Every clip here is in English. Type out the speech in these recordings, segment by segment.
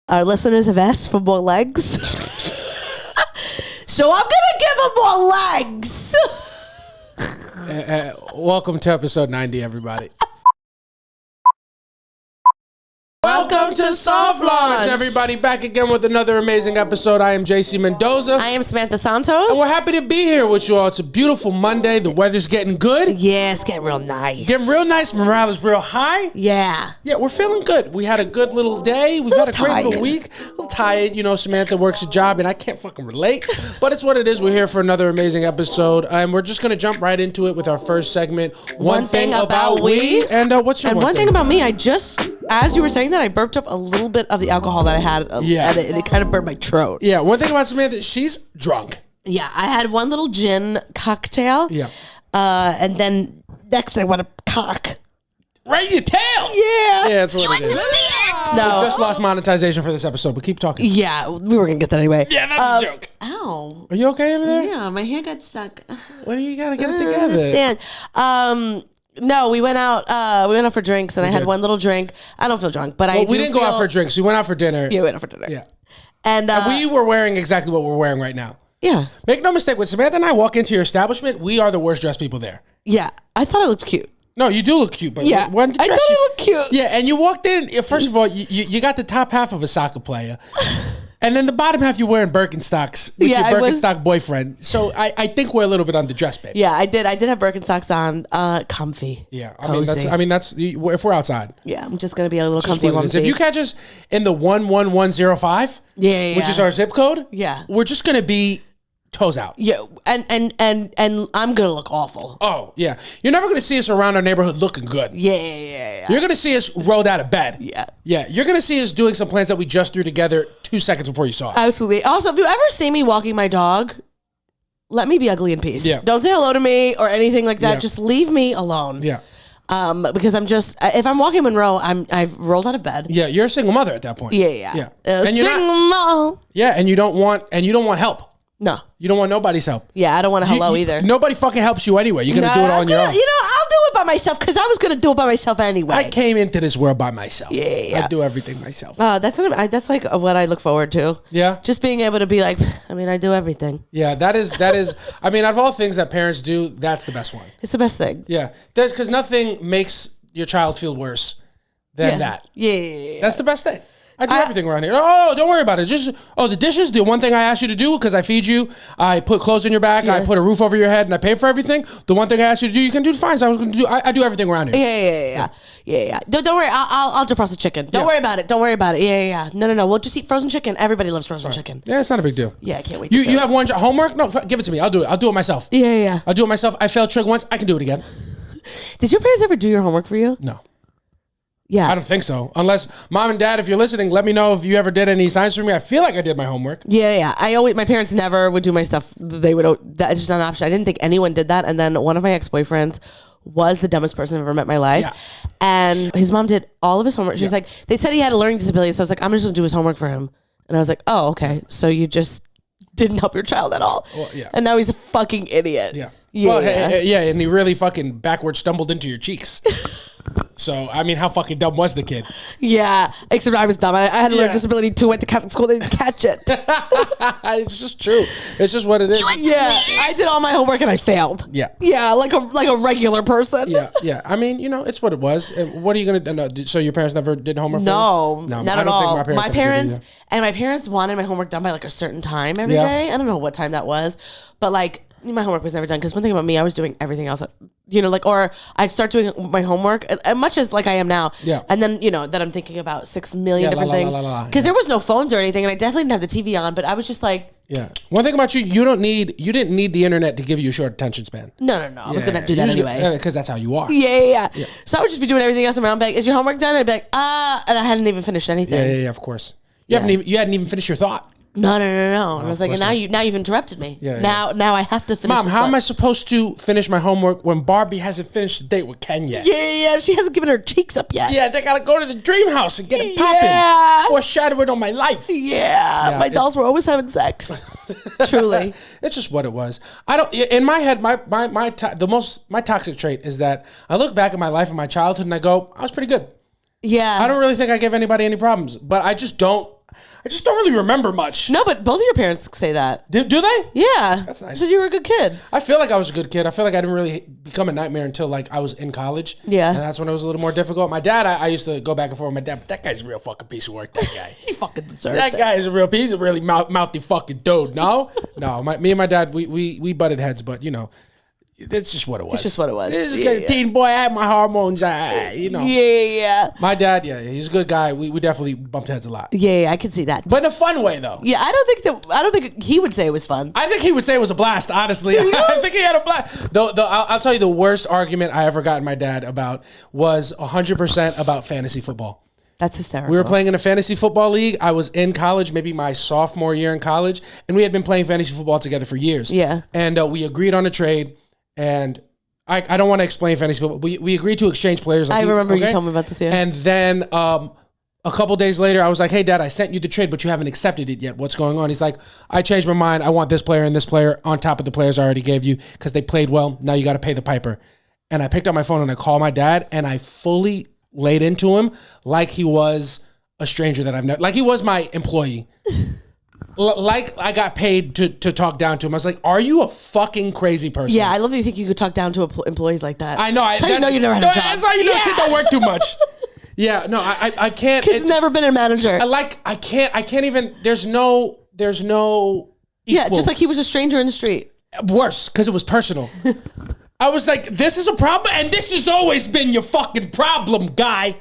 Our listeners have asked for more legs. So I'm going to give them more legs. Welcome to episode 90, everybody. Welcome to Soft Launch, everybody. Back again with another amazing episode. I am JC Mendoza. I am Samantha Santos. And we're happy to be here with you all. It's a beautiful Monday. The weather's getting good. Yeah, it's getting real nice. Getting real nice. Morale is real high. Yeah. Yeah, we're feeling good. We had a good little day. We've had a great little week. A little tired. You know, Samantha works a job, and I can't fucking relate. But it's what it is. We're here for another amazing episode. And we're just going to jump right into it with our first segment. One thing about we. And what's your one thing about me? I just, as you were saying that, I burped up a little bit of the alcohol that I had. Yeah. And it kind of burned my throat. Yeah, one thing about Samantha, she's drunk. Yeah, I had one little gin cocktail. Yeah. And then next I want a cock. Right in your tail. Yeah. Yeah, that's what it is. No. We just lost monetization for this episode, but keep talking. Yeah, we were going to get that anyway. Yeah, that's a joke. Ow. Are you okay over there? Yeah, my hair got stuck. What do you got to get it I together? understand. No, we went out for drinks, and I had one little drink. I don't feel drunk, but we didn't go out for drinks. We went out for dinner. Yeah, we went out for dinner. Yeah. And we were wearing exactly what we're wearing right now. Yeah. Make no mistake, when Samantha and I walk into your establishment, we are the worst dressed people there. Yeah. I thought I looked cute. No, you do look cute, but Yeah. when I thought I looked cute. Yeah, and you walked in, first of all, you got the top half of a soccer player. And then the bottom half, you're wearing Birkenstocks with your Birkenstock boyfriend. So I think we're a little bit underdressed, babe. Yeah, I did have Birkenstocks on, comfy. Yeah, cozy. that's if we're outside. Yeah, I'm just gonna be a little comfy one. If you catch us in the 11105, which is our zip code, we're just gonna be toes out. Yeah, and I'm gonna look awful. Oh yeah, you're never gonna see us around our neighborhood looking good. Yeah. You're gonna see us rolled out of bed. Yeah. You're gonna see us doing some plans that we just threw together 2 seconds before you saw us. Absolutely. Also, if you ever see me walking my dog, let me be ugly in peace. Yeah. Don't say hello to me or anything like that. Yeah. Just leave me alone. Yeah. Because I'm just, if I'm walking Monroe, I've rolled out of bed. Yeah, you're a single mother at that point. Yeah. And Single mom. Yeah, and you don't want help. No. You don't want nobody's help. Yeah, I don't want a hello either. Nobody fucking helps you anyway. You're gonna do it on your own. You know, I'll do it by myself because I was gonna do it by myself anyway. I came into this world by myself. Yeah. I do everything myself. That's like what I look forward to. Yeah. Just being able to be like, I do everything. Yeah, that is. I mean, out of all things that parents do, that's the best one. It's the best thing. Yeah, because nothing makes your child feel worse than that. Yeah. That's the best thing. I do everything around here. Oh, don't worry about it. The dishes, the one thing I asked you to do because I feed you, I put clothes on your back, I put a roof over your head, and I pay for everything. The one thing I asked you to do, you can do fine. So I do everything around here. Yeah. Don't worry. I'll defrost the chicken. Don't worry about it. Yeah. No. We'll just eat frozen chicken. Everybody loves frozen chicken. Yeah, it's not a big deal. Yeah, I can't wait. You have one job. Homework? No, give it to me. I'll do it myself. Yeah. I'll do it myself. I failed trig once. I can do it again. Did your parents ever do your homework for you? No. Yeah. I don't think so. Unless, Mom and Dad, if you're listening, let me know if you ever did any signs for me. I feel like I did my homework. Yeah. My parents never would do my stuff. That's just not an option. I didn't think anyone did that. And then one of my ex-boyfriends was the dumbest person I've ever met in my life. Yeah. And his mom did all of his homework. She's like, they said he had a learning disability. So I was like, I'm just going to do his homework for him. And I was like, oh, okay. So you just didn't help your child at all. Well, yeah. And now he's a fucking idiot. Yeah. Well, and he really fucking backwards stumbled into your cheeks. So, I mean, how fucking dumb was the kid? Yeah, except I was dumb. I had a learning disability too. Went to Catholic school. They didn't catch it. It's just true. It's just what it is. Yeah, I did all my homework and I failed. Yeah. Yeah, like a regular person. Yeah. I mean, it's what it was. And what are you going to do? So your parents never did homework No, for you? No, not at all. My parents wanted my homework done by like a certain time every day. I don't know what time that was, but like my homework was never done because one thing about me, I was doing everything else. Or I'd start doing my homework as much as like I am now. Yeah. And then, that I'm thinking about 6 million different things. Because there was no phones or anything, and I definitely didn't have the TV on, but I was just like... Yeah. One thing about you, you didn't need the internet to give you a short attention span. No. I was going to do that anyway. Because that's how you are. Yeah. So I would just be doing everything else in my own bag. Is your homework done? I'd be like, and I hadn't even finished anything. Yeah, of course. You hadn't even finished your thought. No. I was like, and now you've interrupted me. Yeah. Now I have to finish. Mom, how am I supposed to finish my homework when Barbie hasn't finished the date with Ken yet? Yeah. She hasn't given her cheeks up yet. Yeah, they gotta go to the dream house and get it popping. Yeah. Foreshadowing on my life. Yeah. My dolls were always having sex. Truly. It's just what it was. I don't. In my head, my toxic trait is that I look back at my life and my childhood and I go, I was pretty good. Yeah. I don't really think I gave anybody any problems, but I just don't I just don't really remember much. No, but both of your parents say that. Do they? Yeah. That's nice. So you were a good kid. I feel like I was a good kid. I feel like I didn't really become a nightmare until like I was in college. Yeah. And that's when it was a little more difficult. My dad, I used to go back and forth with my dad, but that guy's a real fucking piece of work, that guy. He fucking deserves That it. guy is a real piece. He's a really mouthy fucking dude. No? No, me and my dad, we butted heads, but you know, it's just what it was. It's just what it was. This is a teen boy. I had my hormones. You know. Yeah. My dad, he's a good guy. We definitely bumped heads a lot. Yeah, I can see that. But in a fun way, though. Yeah, I don't think he would say it was fun. I think he would say it was a blast, honestly. I think he had a blast. Though I'll tell you the worst argument I ever got my dad about was 100% about fantasy football. That's hysterical. We were playing in a fantasy football league. I was in college, maybe my sophomore year in college, and we had been playing fantasy football together for years. Yeah. And we agreed on a trade, and I don't want to explain fantasy football. We agreed to exchange players. I remember you told me about this, yeah. And then a couple days later, I was like, hey, Dad, I sent you the trade, but you haven't accepted it yet. What's going on? He's like, I changed my mind. I want this player and this player on top of the players I already gave you because they played well. Now you got to pay the piper. And I picked up my phone and I called my dad, and I fully laid into him like he was a stranger that I've never, like he was my employee. Like I got paid to talk down to him. I was like, are you a fucking crazy person? Yeah, I love that you think you could talk down to employees like that. I know. That's how you know you never had a job. That's how you know kids don't work too much. Yeah, no, I can't. Kid's never been a manager. I can't even, there's no equal. Yeah, just like he was a stranger in the street. Worse, because it was personal. I was like, this is a problem, and this has always been your fucking problem, guy.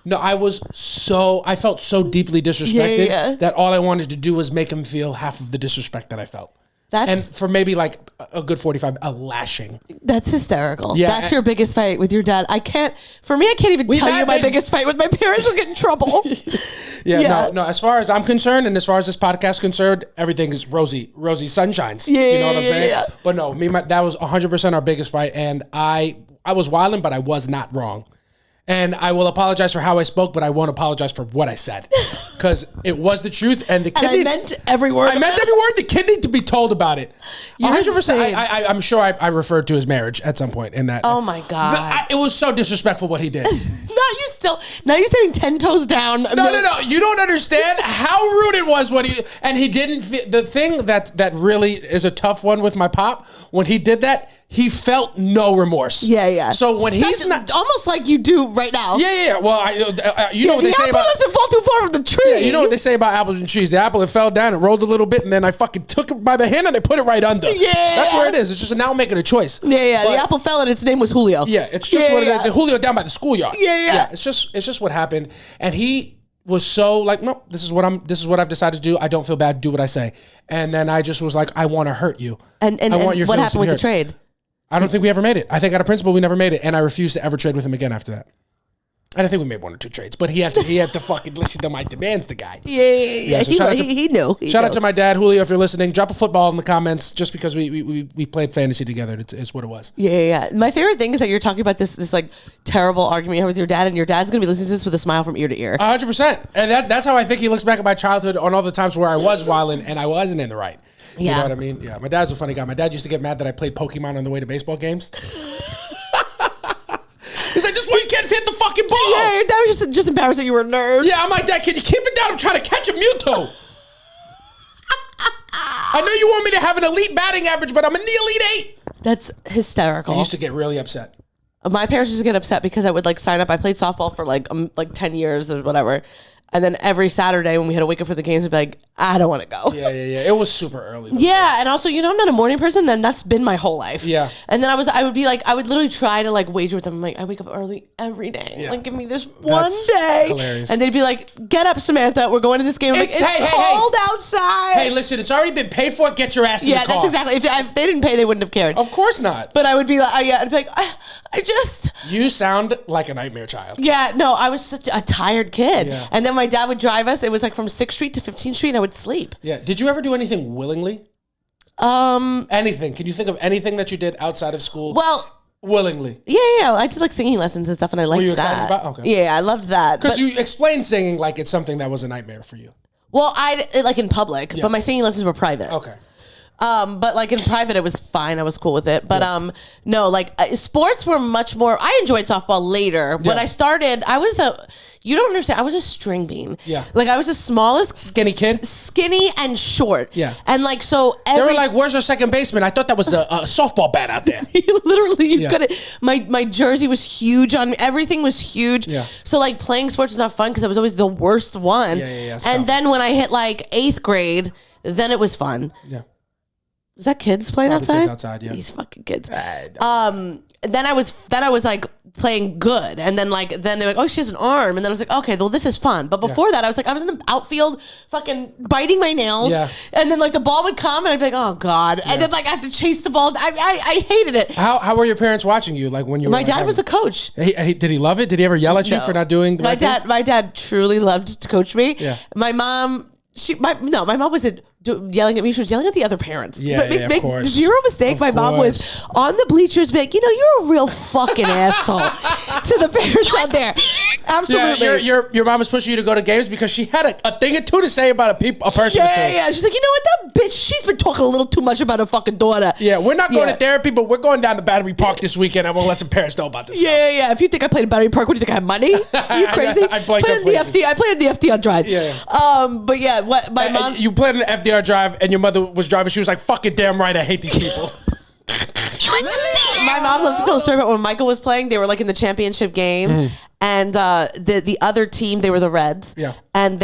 No, I felt so deeply disrespected that all I wanted to do was make him feel half of the disrespect that I felt. And for maybe like a good 45, a lashing. That's hysterical. Yeah, that's your biggest fight with your dad. I can't even tell you my biggest fight with my parents. Will get in trouble. No, as far as I'm concerned, and as far as this podcast is concerned, everything is rosy sunshines. You know what I'm saying? Yeah. But no, that was 100% our biggest fight, and I was wilding, but I was not wrong. And I will apologize for how I spoke, but I won't apologize for what I said. Because it was the truth. And the kid I meant every word. I meant every word. The kid needs to be told about it. 100%. I'm sure I referred to his marriage at some point in that. Oh my God. It was so disrespectful what he did. Now you're standing 10 toes down. No. You don't understand how rude it was when he didn't, the thing that really is a tough one with my pop, when he did that, he felt no remorse. Yeah. So when he's not, almost like you do right now. Yeah. Well, you know what they say about the apple doesn't fall too far from the tree. Yeah, you know what they say about apples and trees. The apple, it fell down, it rolled a little bit, and then I fucking took it by the hand and I put it right under. Yeah, that's where it is. It's just now making a choice. Yeah. The apple fell and its name was Julio. Yeah, it's just what it is. And Julio down by the schoolyard. Yeah. It's just what happened, and he was so like, no, this is what I've decided to do. I don't feel bad. Do what I say. And then I just was like, I want to hurt you. And what happened with the trade? I don't think we ever made it. I think out of principle we never made it, and I refused to ever trade with him again after that. And I think we made 1 or 2 trades, but he had to fucking listen to my demands, the guy. Yeah. So he knew. Shout out to my dad, Julio, if you're listening. Drop a football in the comments just because we played fantasy together. It's what it was. Yeah. My favorite thing is that you're talking about this like terrible argument you have with your dad, and your dad's going to be listening to this with a smile from ear to ear. 100%. And that's how I think he looks back at my childhood on all the times where I was wilding and I wasn't in the right. You know what I mean? Yeah. My dad's a funny guy. My dad used to get mad that I played Pokemon on the way to baseball games. He's like, this is why you can't hit the fucking ball. Yeah, your dad was just embarrassed that you were a nerd. Yeah, I'm like, Dad, can you keep it down? I'm trying to catch a Mewtwo. I know you want me to have an elite batting average, but I'm in the Elite 8. That's hysterical. I used to get really upset. My parents used to get upset because I would like sign up. I played softball for like 10 years or whatever. And then every Saturday when we had to wake up for the games, I'd be like, I don't want to go. Yeah. It was super early. Yeah, and also, I'm not a morning person, then that's been my whole life. Yeah. And then I would literally try to like wager with them. I'm like, I wake up early every day. Yeah. Like, give me this one day. Hilarious. And they'd be like, get up, Samantha. We're going to this game. I'm like, it's cold outside. Hey, listen, it's already been paid for. Get your ass in the car. Yeah, that's exactly. If they didn't pay, they wouldn't have cared. Of course not. But I would be like, I'd be like, I just. You sound like a nightmare child. Yeah, no, I was such a tired kid. Yeah. And then my dad would drive us. It was like from 6th Street to 15th Street, and I would sleep. Yeah. Did you ever do anything willingly? Anything. Can you think of anything that you did outside of school? Well, willingly. Yeah. I did like singing lessons and stuff, and I liked that. Were you excited about? Okay. Yeah, I loved that. Because you explained singing like it's something that was a nightmare for you. Well, I like in public, but my singing lessons were private. Okay. But like in private, it was fine. I was cool with it. But no, like sports were much more. I enjoyed softball later. When I started, you don't understand. I was a string bean. Yeah. Like I was the smallest, skinny kid, skinny and short. Yeah. And like so, they were like, "Where's our second baseman?" I thought that was a softball bat out there. Literally, you couldn't. My jersey was huge on me. Everything was huge. Yeah. So like playing sports was not fun because I was always the worst one. Yeah. And then when I hit like 8th grade, then it was fun. Yeah. Was that kids playing outside? Kids outside, yeah. These fucking kids. Then I was like playing good, and then they're like, oh, she has an arm, and then I was like, okay, well this is fun. But before that, I was in the outfield, fucking biting my nails, and then like the ball would come, and I'd be like, oh god, and then like I have to chase the ball. I hated it. How were your parents watching you? Like when you? My dad was the coach. Did he love it? Did he ever yell at you for not doing the right thing? My dad truly loved to coach me. Yeah. My mom. My mom wasn't yelling at me. She was yelling at the other parents. Yeah, of course. Zero mistake. My mom was on the bleachers being, you're a real fucking asshole to the parents out there. Absolutely. Yeah, your mom was pushing you to go to games because she had a thing or two to say about a person. Yeah. She's like, you know what? That bitch, she's been talking a little too much about her fucking daughter. Yeah, we're not going to therapy, but we're going down to Battery Park this weekend. I won't let some parents know about this. Yeah. If you think I played in Battery Park, what do you think? I have money? You crazy? I played in the FD. I played in the FDR drive. Yeah. But yeah, what my mom. You played in the FDR drive, and your mother was driving. She was like, "Fucking damn right, I hate these people." My mom loves to tell a story about when Michael was playing. They were like in the championship game, and the other team, they were the Reds. Yeah, and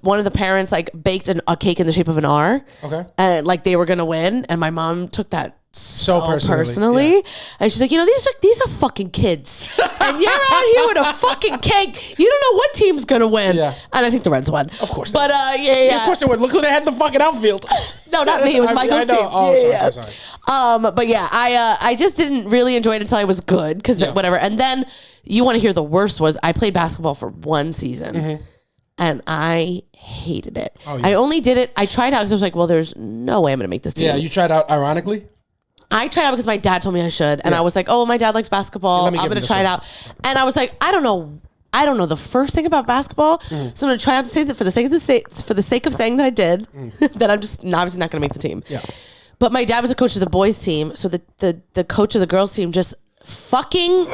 one of the parents like baked a cake in the shape of an R. Okay, and like they were gonna win, and my mom took that so personally. Yeah. And she's like, these are fucking kids, and you're out here with a fucking cake. You don't know what team's gonna win. Yeah. And I think the Reds won. Of course. But yeah. Of course they would. Look who they had in the fucking outfield. No, not me. It was Michael's team. Oh, sorry. But yeah, I just didn't really enjoy it until I was good because whatever. And then you want to hear the worst was I played basketball for one season. And I hated it. Oh, yeah. I only did it. I tried out because I was like, well, there's no way I'm going to make this team. Yeah, you tried out ironically? I tried out because my dad told me I should. And I was like, oh, my dad likes basketball. I'm going to try it out. And I was like, I don't know the first thing about basketball. So I'm going to try out to say that for the sake of saying that I did, that I'm just obviously not going to make the team. Yeah. But my dad was a coach of the boys team. So the coach of the girls team just fucking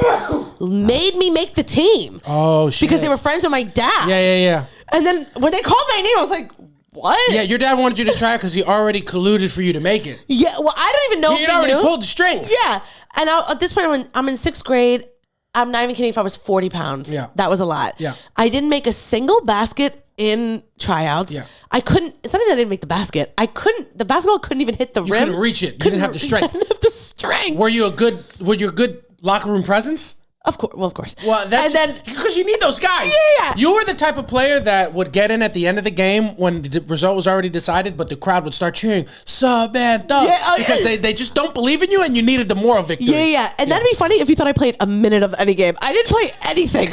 made me make the team. Oh, shit. Because they were friends with my dad. Yeah. And then when they called my name, I was like, what? Yeah, your dad wanted you to try it because he already colluded for you to make it. Yeah, well, I don't even know if he already knew. Pulled the strings. Yeah. And at this point, I'm in 6th grade. I'm not even kidding if I was 40 pounds. Yeah. That was a lot. Yeah. I didn't make a single basket in tryouts. Yeah. I couldn't, it's not even that I didn't make the basket. the basketball couldn't even hit the rim. You couldn't reach it. You didn't have the strength. I didn't have the strength. Were you a good locker room presence? Of course. Well, of course. Well, that's because you need those guys. Yeah. You were the type of player that would get in at the end of the game when the result was already decided, but the crowd would start cheering, Samantha, because they just don't believe in you and you needed the moral victory. Yeah. And that'd be funny if you thought I played a minute of any game. I didn't play anything.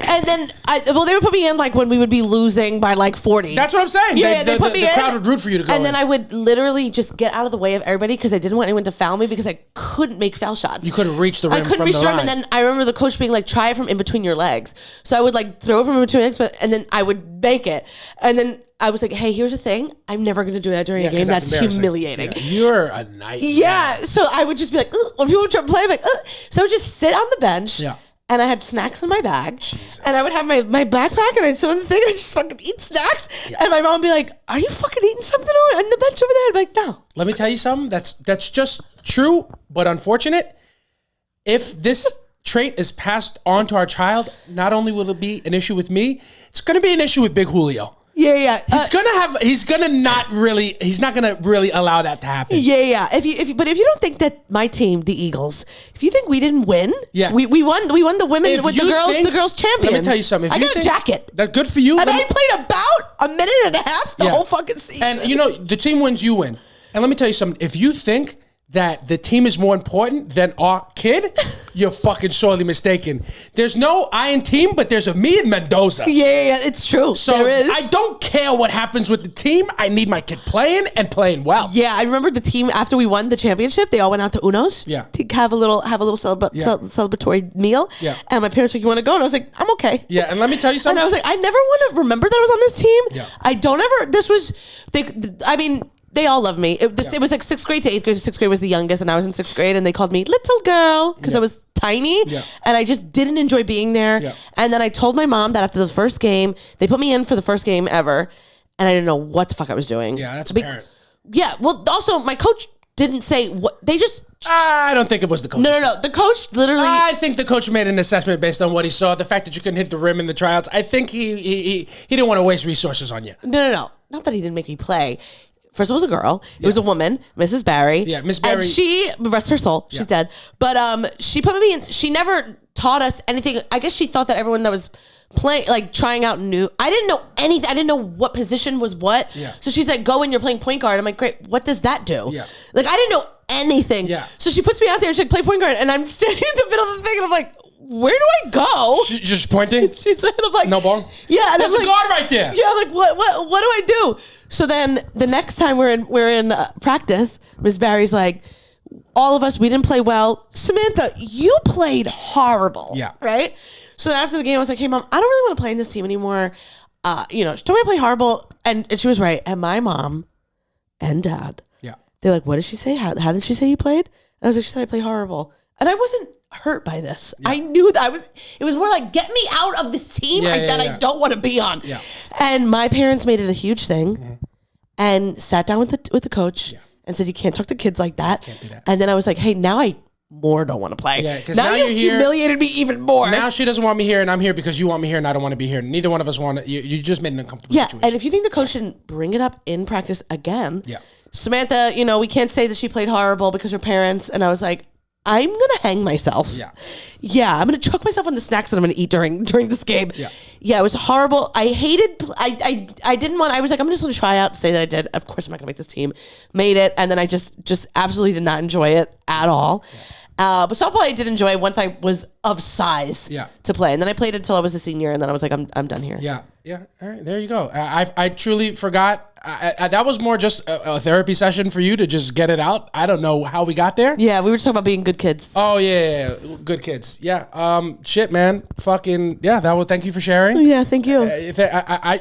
And then, they would put me in like when we would be losing by like 40. That's what I'm saying. Yeah, they put me in. The crowd would root for you to go and then I would literally just get out of the way of everybody because I didn't want anyone to foul me because I couldn't make foul shots. You couldn't reach the rim. I couldn't reach the rim. And then I remember the coach being like, try it from in between your legs. So I would like throw it from in between legs, and then I would make it. And then I was like, hey, here's the thing. I'm never going to do that during a game. That's humiliating. Yeah. You're a nightmare. Yeah. So I would just be like, when people would try to play, I'm like, so I would just sit on the bench. Yeah. And I had snacks in my bag. Jesus. And I would have my backpack and I'd sit on the thing and I'd just fucking eat snacks. Yeah. And my mom would be like, are you fucking eating something on the bench over there? I'd be like, no. Let me tell you something. That's just true, but unfortunate. If this trait is passed on to our child, not only will it be an issue with me, it's going to be an issue with Big Julio. Yeah. He's not gonna really allow that to happen. Yeah. If you don't think that my team, the Eagles, if you think we didn't win, we won the women with the girls champion. Let me tell you something. I got a jacket. That's good for you. And I played about a minute and a half the whole fucking season. And the team wins, you win. And let me tell you something. If you think that the team is more important than our kid, you're fucking sorely mistaken. There's no I in team, but there's a me in Mendoza. Yeah, it's true. So I don't care what happens with the team. I need my kid playing and playing well. Yeah, I remember the team after we won the championship. They all went out to Uno's. Yeah, to have a little celebratory meal. Yeah, and my parents were like, "You want to go?" And I was like, "I'm okay." Yeah, and let me tell you something. And I was like, "I never want to remember that I was on this team." Yeah, I don't ever. This was I mean. They all love me. It was like 6th grade to 8th grade. 6th grade was the youngest, and I was in 6th grade, and they called me little girl because I was tiny, and I just didn't enjoy being there. Yeah. And then I told my mom that after the first game, they put me in for the first game ever, and I didn't know what the fuck I was doing. Yeah, that's apparent. Yeah, well, also my coach didn't say what they just. I don't think it was the coach. No. The coach literally. I think the coach made an assessment based on what he saw. The fact that you couldn't hit the rim in the tryouts. I think he didn't want to waste resources on you. No. Not that he didn't make me play. First, it was a girl. It was a woman, Mrs. Barry. Yeah, Miss Barry. And she, rest her soul, she's dead. But she put me in. She never taught us anything. I guess she thought that everyone that was playing, like trying out new. I didn't know anything. I didn't know what position was what. Yeah. So she's like, go in, you're playing point guard. I'm like, great. What does that do? Yeah. Like, I didn't know anything. Yeah. So she puts me out there and she's like, play point guard. And I'm standing in the middle of the thing and I'm like, where do I go? She's just pointing? She said, I'm like, no ball? Yeah. There's a guard right there. Yeah, I'm like, what do I do? So then the next time we're in practice, Miss Barry's like, all of us, we didn't play well. Samantha, you played horrible. Yeah. Right? So then after the game, I was like, hey, Mom, I don't really want to play in this team anymore. She told me I played horrible. And she was right. And my mom and dad, they're like, what did she say? How did she say you played? And I was like, she said I played horrible. And I wasn't hurt by this. Yeah. I knew that it was more like, get me out of this team I don't want to be on. Yeah. And my parents made it a huge thing and sat down with the coach and said, you can't talk to kids like that. Can't do that. And then I was like, hey, now I more don't want to play. Yeah, because now you've humiliated me even more. Now she doesn't want me here and I'm here because you want me here and I don't want to be here. Neither one of us want to. You just made an uncomfortable situation. And if you think the coach didn't bring it up in practice again, Samantha, we can't say that she played horrible because her parents, and I was like, I'm going to hang myself. Yeah, I'm going to choke myself on the snacks that I'm going to eat during this game. Yeah, it was horrible. I hated, I didn't want, I was like, I'm just going to try out to say that I did. Of course, I'm not going to make this team. Made it, and then I just absolutely did not enjoy it at all. But softball I did enjoy once I was of size to play. And then I played until I was a senior, and then I was like, I'm done here. Yeah. All right, there you go. I truly forgot. That was more just a therapy session for you to just get it out. I don't know how we got there. Yeah, we were talking about being good kids. Oh, yeah. Good kids. Yeah. Shit, man. Fucking, yeah, thank you for sharing. Yeah, thank you.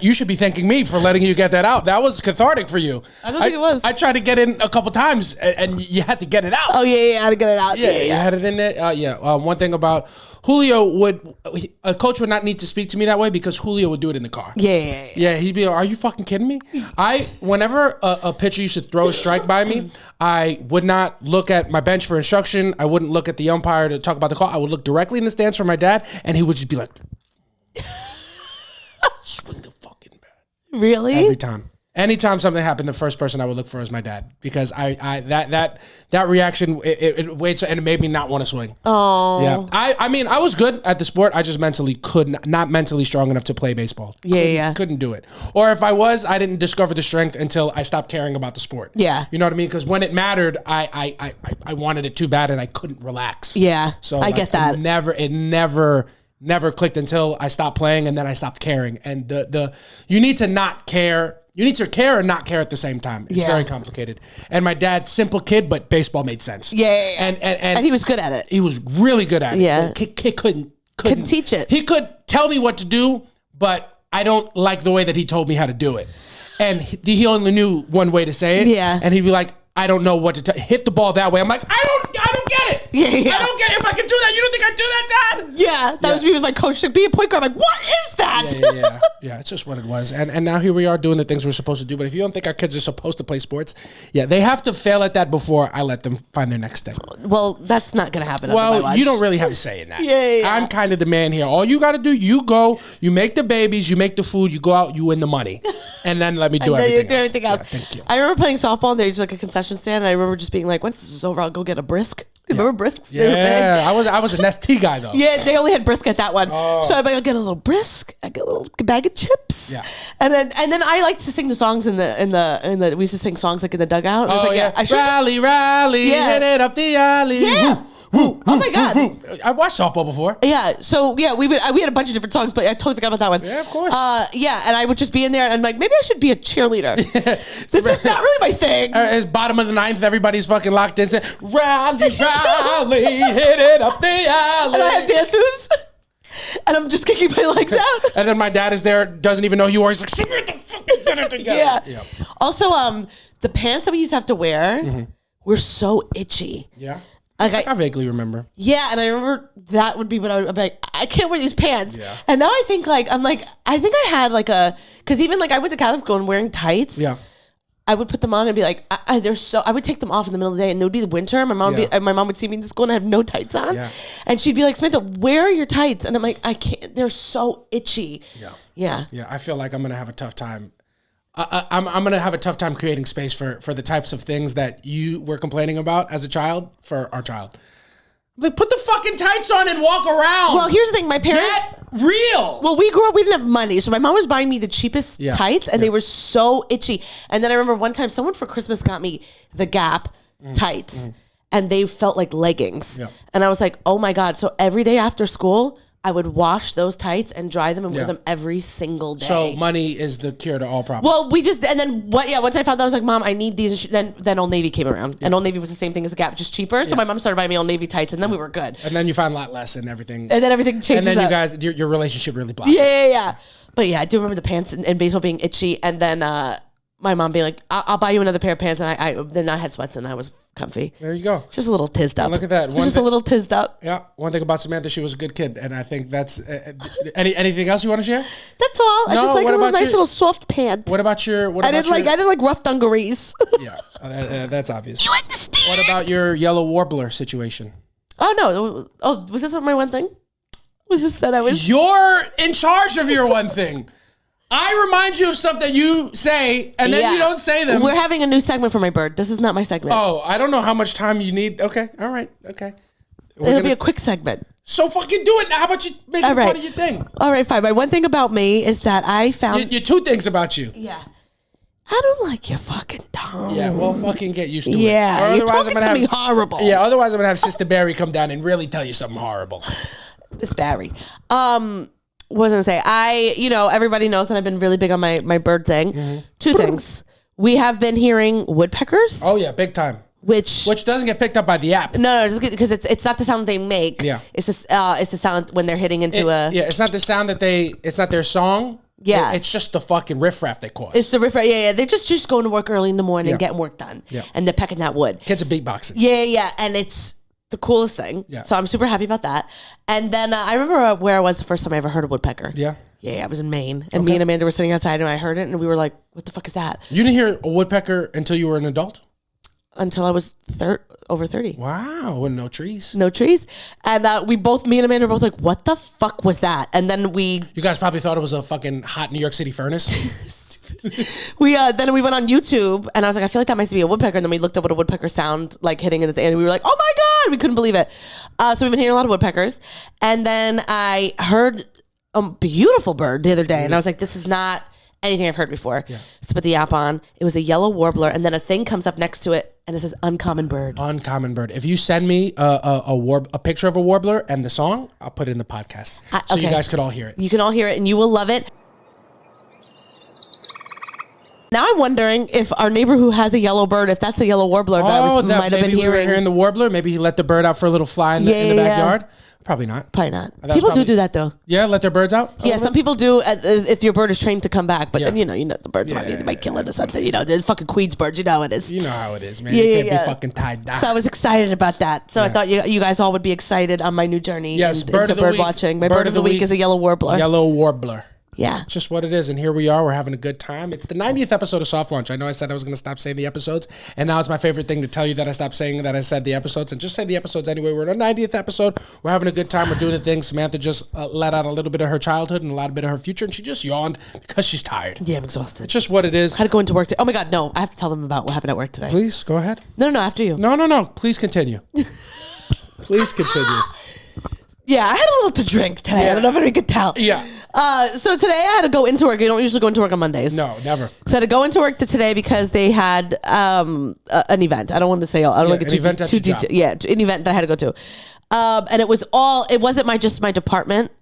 You should be thanking me for letting you get that out. That was cathartic for you. I don't think it was. I tried to get in a couple times, and you had to get it out. Oh, yeah, I had to get it out. Yeah, you had it in there. One thing about Julio a coach would not need to speak to me that way because Julio would do it in the car. Yeah, he'd be like, are you fucking kidding me? Whenever a pitcher used to throw a strike by me, I would not look at my bench for instruction. I wouldn't look at the umpire to talk about the call. I would look directly in the stands for my dad, and he would just be like, swing the fucking bat. Really? Every time. Anytime something happened, the first person I would look for is my dad because that reaction it waits and it made me not want to swing. Oh, yeah. I mean, I was good at the sport. I just mentally not mentally strong enough to play baseball. Couldn't do it. Or if I was, I didn't discover the strength until I stopped caring about the sport. Yeah, you know what I mean? Because when it mattered, I wanted it too bad and I couldn't relax. Yeah, so I get that. It never clicked until I stopped playing and then I stopped caring. And you need to not care. You need to care and not care at the same time. It's very complicated. And my dad, simple kid, but baseball made sense. Yeah. And he was good at it. He was really good at it. Yeah. Kid couldn't teach it. He could tell me what to do, but I don't like the way that he told me how to do it. And he only knew one way to say it. Yeah. And he'd be like, I don't know what to hit the ball that way. I'm like, I don't get it. Yeah. I don't get it. If I can do that, you don't think I'd do that, Dad? Yeah. That was me with my coach. Like, be a point guard. I'm like, what is that? Yeah. It's just what it was. And now here we are doing the things we're supposed to do. But if you don't think our kids are supposed to play sports, they have to fail at that before I let them find their next thing. Well, that's not going to happen. Well, you don't really have a say in that. Yeah. I'm kind of the man here. All you got to do, you go, you make the babies, you make the food, you go out, you win the money. And then let me do everything else. Yeah, thank you. I remember playing softball and there's like a concession stand. And I remember just being like, once this is over, I'll go get a brisk. Remember brisks? Yeah, I was an ST guy though. Yeah, they only had brisk at that one. Oh. So I'll get a little brisk. I get a little bag of chips. Yeah. And then I liked to sing the songs in the we used to sing songs like in the dugout. And I was like, rally, hit it up the alley. Yeah. Woo. Oh my God! I watched softball before. Yeah, so we had a bunch of different songs, but I totally forgot about that one. Yeah, of course. And I would just be in there, and I'm like, maybe I should be a cheerleader. This is not really my thing. It's bottom of the ninth, everybody's fucking locked in. Rally, hit it up the alley. And I have dance moves. And I'm just kicking my legs out. And then my dad is there, doesn't even know who you are. He's like, sing it the fucking together. Yeah. Also, the pants that we used to have to wear were so itchy. Yeah. Like I vaguely remember. Yeah, and I remember that would be what I would be like, I can't wear these pants. Yeah. And now I think I think I had because even I went to Catholic school and wearing tights. Yeah. I would put them on and be like, I would take them off in the middle of the day, and it would be the winter. My mom would see me in school and I have no tights on. Yeah. And she'd be like, Samantha, where are your tights? And I'm like, I can't, they're so itchy. Yeah. Yeah. Yeah. I feel like I'm going to have a tough time. I'm going to have a tough time creating space for the types of things that you were complaining about as a child for our child. Like, put the fucking tights on and walk around. Well, here's the thing. My parents... Get real. Well, we grew up, we didn't have money. So my mom was buying me the cheapest tights, and they were so itchy. And then I remember one time someone for Christmas got me the Gap tights, and they felt like leggings. Yeah. And I was like, oh my God. So every day after school, I would wash those tights and dry them and wear them every single day. So money is the cure to all problems. Well, once I found out, I was like, Mom, I need these. Then Old Navy came around. And Old Navy was the same thing as the Gap, just cheaper. So my mom started buying me Old Navy tights, and then we were good. And then you find a lot less and everything. And then everything changes. And then you guys, your relationship really blossoms. Yeah. But yeah, I do remember the pants and baseball being itchy. And then my mom being like, I'll buy you another pair of pants. And then I had sweats and I was comfy. There you go. Just a little tizzed up. And look at that. Just a little tizzed up. Yeah. One thing about Samantha, she was a good kid. And I think that's... anything else you want to share? That's all. I just like a little nice little soft pant. What about your... I didn't like rough dungarees. Yeah. That's obvious. You understand. What about your yellow warbler situation? Oh, no. Oh, was this my one thing? Was this that I was... You're in charge of your one thing. I remind you of stuff that you say, and then you don't say them. We're having a new segment for my bird. This is not my segment. Oh, I don't know how much time you need. Okay, all right, okay. It'll be a quick segment. So fucking do it. How about you make it part of your thing? All right, fine. My one thing about me is that I found... Your two things about you. Yeah. I don't like your fucking tongue. Yeah, well, fucking get used to it. Yeah, you're talking to me horrible. Yeah, otherwise I'm going to have Sister Barry come down and really tell you something horrible. Miss Barry. What was I going to say? Everybody knows that I've been really big on my bird thing. Mm-hmm. Two things. We have been hearing woodpeckers. Oh, yeah, big time. Which doesn't get picked up by the app. No, because it's not the sound they make. Yeah. It's the sound when they're hitting into a... Yeah, it's not the sound it's not their song. Yeah. It's just the fucking riffraff they cause. It's the riffraff. Yeah. They're just going to work early in the morning and getting work done. Yeah. And they're pecking that wood. Kids are beatboxing. Yeah. And it's the coolest thing. Yeah. So I'm super happy about that. And then I remember where I was the first time I ever heard a woodpecker. Yeah. Yeah, I was in Maine. And me and Amanda were sitting outside and I heard it and we were like, what the fuck is that? You didn't hear a woodpecker until you were an adult? Until I was over 30. Wow. And no trees. No trees. And me and Amanda were both like, what the fuck was that? And then You guys probably thought it was a fucking hot New York City furnace. Then we went on YouTube and I was like, I feel like that might be a woodpecker. And then we looked up what a woodpecker sound like hitting in the and we were like, oh my God, we couldn't believe it. So we've been hearing a lot of woodpeckers. And then I heard a beautiful bird the other day and I was like, this is not anything I've heard before. Yeah. So put the app on. It was a yellow warbler and then a thing comes up next to it and it says uncommon bird. Uncommon bird. If you send me a picture of a warbler and the song, I'll put it in the podcast. So you guys could all hear it. You can all hear it and you will love it. Now I'm wondering if our neighbor who has a yellow bird, if that's a yellow warbler that I might have been hearing. Maybe hearing the warbler. Maybe he let the bird out for a little fly in the backyard. Probably not. Probably not. People do that though. Yeah, let their birds out? Yeah, some people do if your bird is trained to come back. But then, the birds might kill it or something. The fucking Queen's birds, you know how it is. You know how it is, man. You can't be fucking tied down. So I was excited about that. So I thought you guys all would be excited on my new journey into bird watching. My bird of the week is a yellow warbler. Yellow warbler. Yeah. It's just what it is. And here we are. We're having a good time. It's the 90th episode of Soft Launch. I know I said I was going to stop saying the episodes. And now it's my favorite thing to tell you that I stopped saying that I said the episodes. And just say the episodes anyway. We're on the 90th episode. We're having a good time. We're doing the thing. Samantha just let out a little bit of her childhood and a lot of bit of her future. And she just yawned because she's tired. Yeah, I'm exhausted. It's just what it is. I had to go into work today. Oh my God, no. I have to tell them about what happened at work today. Please, go ahead. No, after you. No. Please continue. Please continue. Yeah, I had a little to drink today. Yeah. I don't know if you could tell. Yeah. So today I had to go into work. You don't usually go into work on Mondays. No, never. So I had to go into work today because they had an event. I don't want to say. I don't want to get too detailed. Yeah, an event that I had to go to. And it wasn't just my department.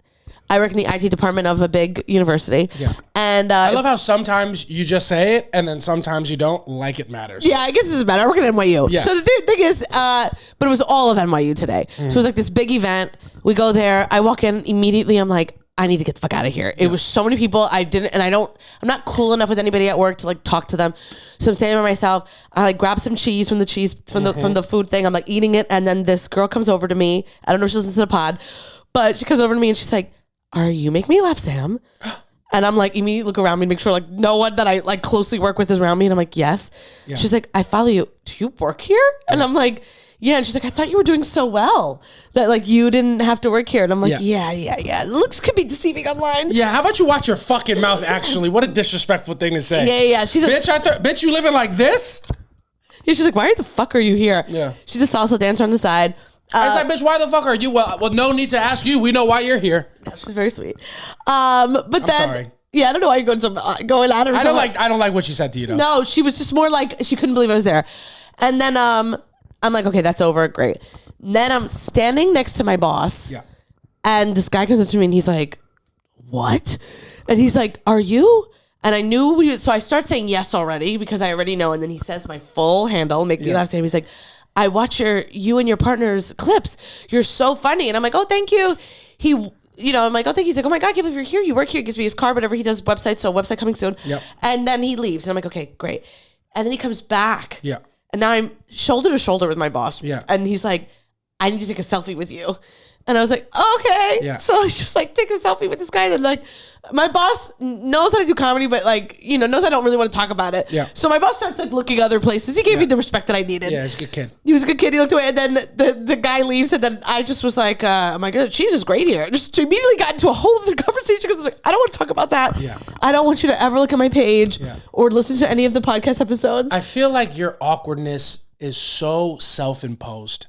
I work in the IT department of a big university. Yeah. And I love how sometimes you just say it and then sometimes you don't, like it matters. Yeah, I guess it doesn't matter. I work at NYU. Yeah. So the thing is, but it was all of NYU today. So it was like this big event. We go there. I walk in immediately. I'm like, I need to get the fuck out of here. It was so many people. I'm not cool enough with anybody at work to like talk to them. So I'm standing by myself. I like grab some cheese from the food thing. I'm like eating it. And then this girl comes over to me. I don't know if she listens to the pod, but she comes over to me and she's like, "Are you making me laugh, Sam?" And I'm like, immediately look around me, make sure like no one that I like closely work with is around me. And I'm like, "Yes." Yeah. She's like, "I follow you. Do you work here?" And I'm like, "Yeah." And she's like, "I thought you were doing so well that like you didn't have to work here." And I'm like, yeah. Looks could be deceiving online. Yeah. How about you watch your fucking mouth? Actually, what a disrespectful thing to say. Yeah. She's bitch, you living like this? Yeah. She's like, "Why the fuck are you here?" Yeah. She's a salsa dancer on the side. I was like, "Bitch, why the fuck are you?" Well, no need to ask you. We know why you're here. Yeah, she's very sweet. But then. Sorry. Yeah, I don't know why you're going at her. I don't like what she said to you though. No, she was just more like she couldn't believe I was there. And then I'm like, okay, that's over. Great. And then I'm standing next to my boss. Yeah. And this guy comes up to me and he's like, "What?" And he's like, "Are you?" And I knew so I start saying yes already because I already know. And then he says my full handle, make me laugh. He's like, "I watch you and your partner's clips. You're so funny." And I'm like, "Oh, thank you." I'm like, "Oh, thank you." He's like, "Oh my God, I can't believe you're here. You work here." He gives me his card, whatever. He does websites, so website coming soon. Yep. And then he leaves. And I'm like, "Okay, great." And then he comes back. Yeah. And now I'm shoulder to shoulder with my boss. Yeah. And he's like, "I need to take a selfie with you." And I was like, "Okay." Yeah. So I just like take a selfie with this guy. And like, my boss knows that I do comedy, but like, knows I don't really want to talk about it. Yeah. So my boss starts like looking other places. He gave me the respect that I needed. Yeah, he's a good kid. He was a good kid. He looked away, and then the guy leaves, and then I just was like, "Oh my God, cheese is great here." Just immediately got into a whole other conversation because I was like, "I don't want to talk about that. Yeah. I don't want you to ever look at my page or listen to any of the podcast episodes." I feel like your awkwardness is so self-imposed.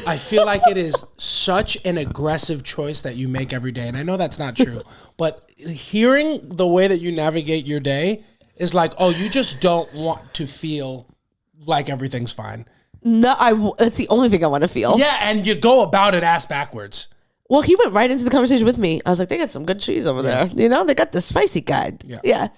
I feel like it is such an aggressive choice that you make every day. And I know that's not true, but hearing the way that you navigate your day is like, oh, you just don't want to feel like everything's fine. No, that's the only thing I want to feel. Yeah, and you go about it ass backwards. Well, he went right into the conversation with me. I was like, "They got some good cheese over there. They got the spicy kind." Yeah.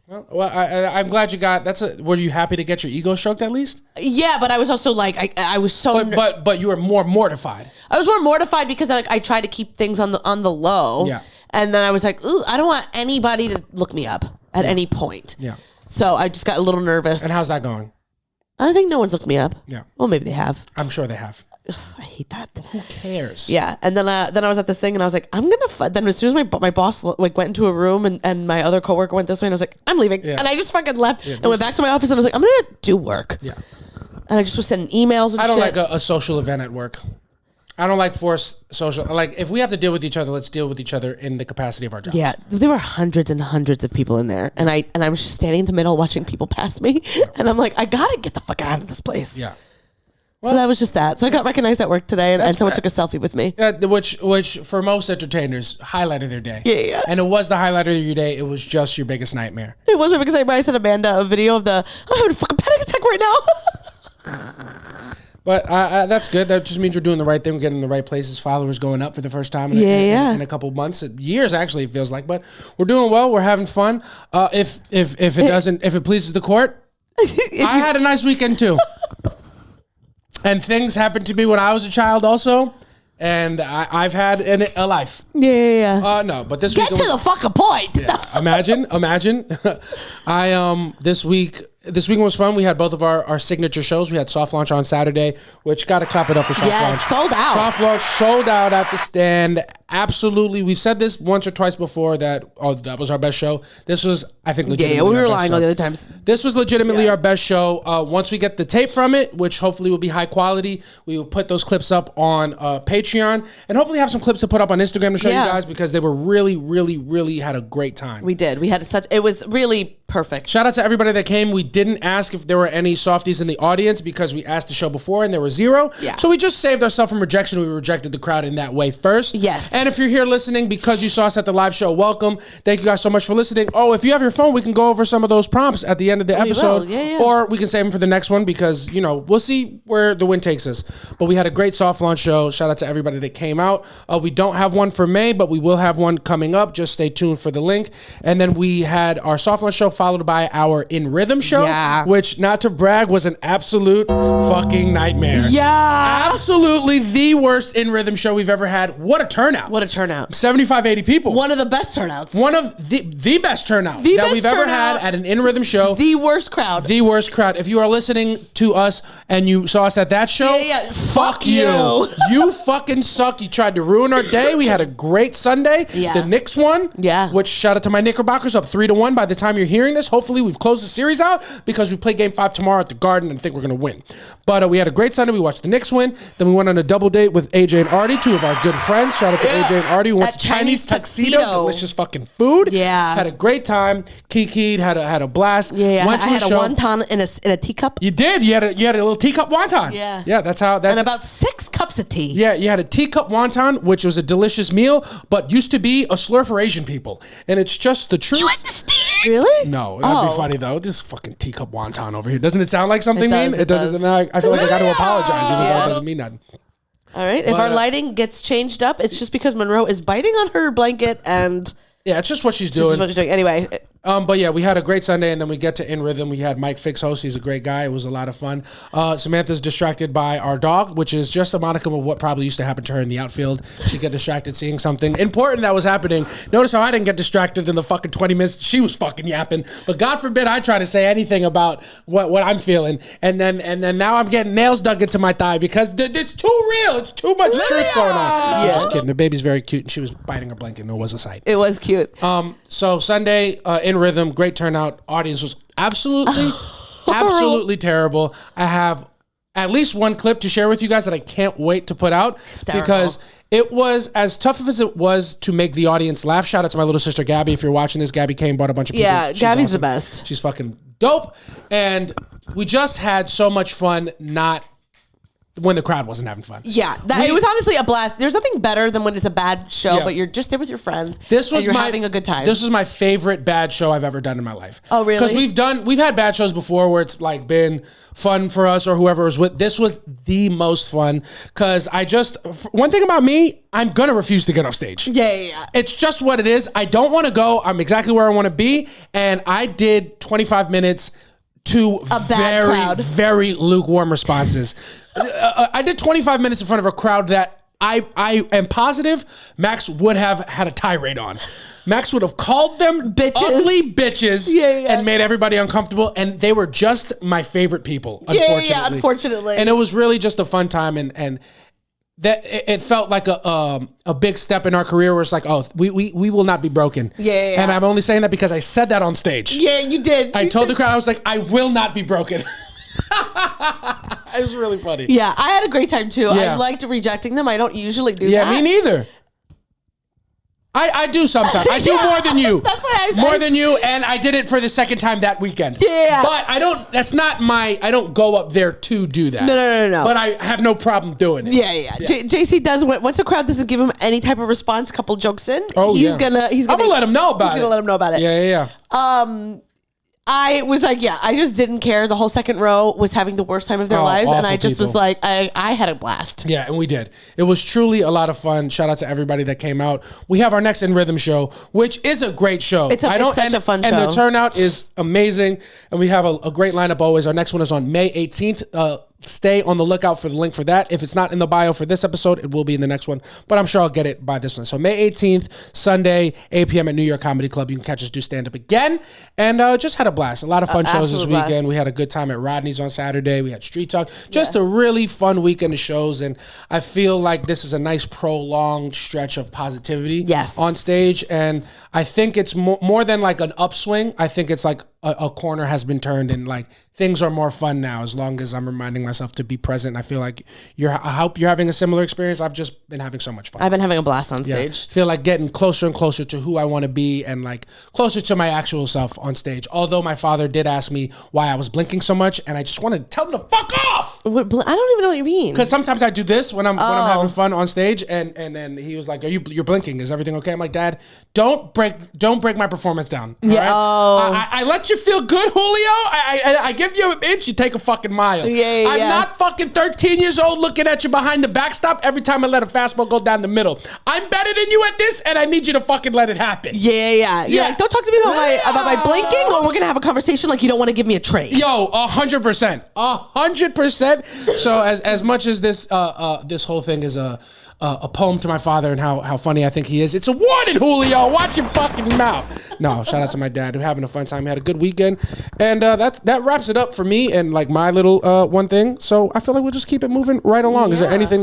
Well, I'm glad you got. Were you happy to get your ego stroked at least? Yeah, but I was also like, I was so. But you were more mortified. I was more mortified because I tried to keep things on the low. Yeah. And then I was like, "Ooh, I don't want anybody to look me up at any point." Yeah. So I just got a little nervous. And how's that going? I don't think no one's looked me up. Yeah. Well, maybe they have. I'm sure they have. Ugh, I hate that. Who cares? Yeah, and then I was at this thing, and I was like, "I'm gonna." Then as soon as my boss like went into a room, and my other coworker went this way, and I was like, "I'm leaving," and I just fucking left and went back to my office, and I was like, "I'm gonna do work." Yeah. And I just was sending emails and I don't shit. like a social event at work. I don't like forced social. Like, if we have to deal with each other, let's deal with each other in the capacity of our jobs. Yeah, there were hundreds and hundreds of people in there, and I was just standing in the middle watching people pass me, and I'm like, I gotta get the fuck out of this place. Yeah. Well, so that was just that. So I got recognized at work today, and someone took a selfie with me. Which for most entertainers highlighted their day. Yeah. And it was the highlight of your day. It was just your biggest nightmare. It was my biggest nightmare. I sent Amanda a video of I'm having a fucking panic attack right now. But that's good. That just means we're doing the right thing. We're getting in the right places. Followers going up for the first time in a couple of months, years actually. It feels like, but we're doing well. We're having fun. If it pleases the court, I had a nice weekend too. And things happened to me when I was a child also. And I've had a life. Yeah. No, but this week... Get to the fucking point. Yeah. Imagine. This weekend was fun. We had both of our signature shows. We had Soft Launch on Saturday, which got to clap it up for Soft Launch. Yes, sold out. Soft Launch sold out at the stand. Absolutely. We said this once or twice before that was our best show. This was, I think, legitimately we were lying all the other times. This was legitimately our best show. Once we get the tape from it, which hopefully will be high quality, we will put those clips up on Patreon and hopefully have some clips to put up on Instagram to show you guys because they were really, really, really had a great time. We did. We had it was really perfect. Shout out to everybody that came. We didn't ask if there were any softies in the audience because we asked the show before and there were zero. Yeah. So we just saved ourselves from rejection. We rejected the crowd in that way first. Yes. And if you're here listening because you saw us at the live show, welcome. Thank you guys so much for listening. Oh, if you have your phone, we can go over some of those prompts at the end of the episode. Yeah. Or we can save them for the next one because, we'll see where the wind takes us. But we had a great soft launch show. Shout out to everybody that came out. We don't have one for May, but we will have one coming up. Just stay tuned for the link. And then we had our soft launch show followed by our In Rhythm show, which, not to brag, was an absolute fucking nightmare. Yeah. Absolutely the worst In Rhythm show we've ever had. What a turnout. 75, 80 people. One of the best turnouts. One of the best turnout that we've ever had at an In Rhythm show. The worst crowd. The worst crowd. If you are listening to us and you saw us at that show, fuck you. You fucking suck. You tried to ruin our day. We had a great Sunday. The Knicks won. Which, shout out to my Knickerbockers, up 3-1 by the time you're hearing this. Hopefully we've closed the series out because we play game 5 tomorrow at the Garden and think we're going to win. But we had a great Sunday. We watched the Knicks win. Then we went on a double date with AJ and Artie, two of our good friends. Shout out to AJ and Artie. We went to Chinese Tuxedo. Delicious fucking food. Had a great time. Kiki'd, had a blast. Went to I had a wonton in a teacup. You did. You had a little teacup wonton. Yeah, that's how. And about 6 cups of tea. Yeah, you had a teacup wonton, which was a delicious meal, but used to be a slur for Asian people. And it's just the truth. You understand? Really? No, that'd be funny though. This fucking teacup wonton over here. Doesn't it sound like something mean? It doesn't. I feel like I got to apologize, even though it doesn't mean nothing. All right. If our lighting gets changed up, it's just because Monroe is biting on her blanket and... Yeah, it's just what she's doing. Anyway. But yeah, we had a great Sunday, and then we get to In Rhythm. We had Mike Fix host. He's a great guy. It was a lot of fun. Samantha's distracted by our dog, which is just a monicum of what probably used to happen to her in the outfield. She'd get distracted seeing something important that was happening. Notice how I didn't get distracted in the fucking 20 minutes she was fucking yapping. But God forbid I try to say anything about what I'm feeling. And then now I'm getting nails dug into my thigh because it's too real. It's too much truth going on. I'm just kidding. The baby's very cute, and she was biting her blanket, and it was a sight. It was cute. So Sunday, In Rhythm, great turnout. Audience was absolutely terrible. I have at least one clip to share with you guys that I can't wait to put out because it was as tough as it was to make the audience laugh. Shout out to my little sister Gabby. If you're watching this, Gabby came, brought a bunch of people. Yeah, Gabby's awesome. The best. She's fucking dope. And we just had so much fun when the crowd wasn't having fun. Yeah, it was honestly a blast. There's nothing better than when it's a bad show, but you're just there with your friends. You're having a good time. This was my favorite bad show I've ever done in my life. Oh, really? Because we've had bad shows before where it's like been fun for us or whoever was with. This was the most fun because one thing about me, I'm gonna refuse to get off stage. Yeah. It's just what it is. I don't want to go. I'm exactly where I want to be, and I did 25 minutes. To very lukewarm responses. I did 25 minutes in front of a crowd that I am positive Max would have had a tirade on. Max would have called them ugly bitches and made everybody uncomfortable. And they were just my favorite people, unfortunately. And it was really just a fun time. And that it felt like a big step in our career where it's like, oh, we will not be broken. Yeah. And I'm only saying that because I said that on stage. Yeah, you did. I told the crowd, I was like, I will not be broken. It was really funny. Yeah, I had a great time too. I liked rejecting them. I don't usually do that. Yeah, me neither. I do sometimes. I do more than you. That's why more than you, and I did it for the second time that weekend. Yeah. But I don't go up there to do that. No. But I have no problem doing it. Yeah. JC does, once a crowd doesn't give him any type of response, couple jokes in, he's gonna I'm gonna let him know about it. He's gonna let him know about it. Yeah. I was like, I just didn't care. The whole second row was having the worst time of their lives. And I just was like, I had a blast. Yeah, and we did. It was truly a lot of fun. Shout out to everybody that came out. We have our next In Rhythm show, which is a great show. It's such a fun show. And the turnout is amazing. And we have a great lineup always. Our next one is on May 18th. Stay on the lookout for the link for that. If it's not in the bio for this episode, it will be in the next one. But I'm sure I'll get it by this one. So May 18th, Sunday, 8 p.m. at New York Comedy Club. You can catch us do stand-up again. And just had a blast. A lot of fun shows this weekend. Blast. We had a good time at Rodney's on Saturday. We had Street Talk. Just a really fun weekend of shows. And I feel like this is a nice prolonged stretch of positivity on stage. And I think it's more than like an upswing. I think it's like a corner has been turned and like things are more fun now as long as I'm reminding myself to be present. I feel like I hope you're having a similar experience. I've just been having so much fun. I've been having a blast on stage. Feel like getting closer and closer to who I want to be and like closer to my actual self on stage. Although my father did ask me why I was blinking so much and I just wanted to tell him to fuck off. I don't even know what you mean. Because sometimes I do this when I'm having fun on stage, and then he was like, "You're blinking. Is everything okay?" I'm like, "Dad, don't break my performance down. All right? I let you feel good, Julio. I give you an inch, you take a fucking mile. I'm not fucking 13 years old looking at you behind the backstop every time I let a fastball go down the middle. I'm better than you at this, and I need you to fucking let it happen. Yeah. You're like, don't talk to me about my blinking, or we're gonna have a conversation like you don't want to give me a trade. Yo, 100%, 100%. So as much as this this whole thing is a poem to my father and how funny I think he is, it's a warning, Julio. Watch your fucking mouth. No, shout out to my dad who's having a fun time. He had a good weekend, and that wraps it up for me and like my little one thing. So I feel like we'll just keep it moving right along. Is there anything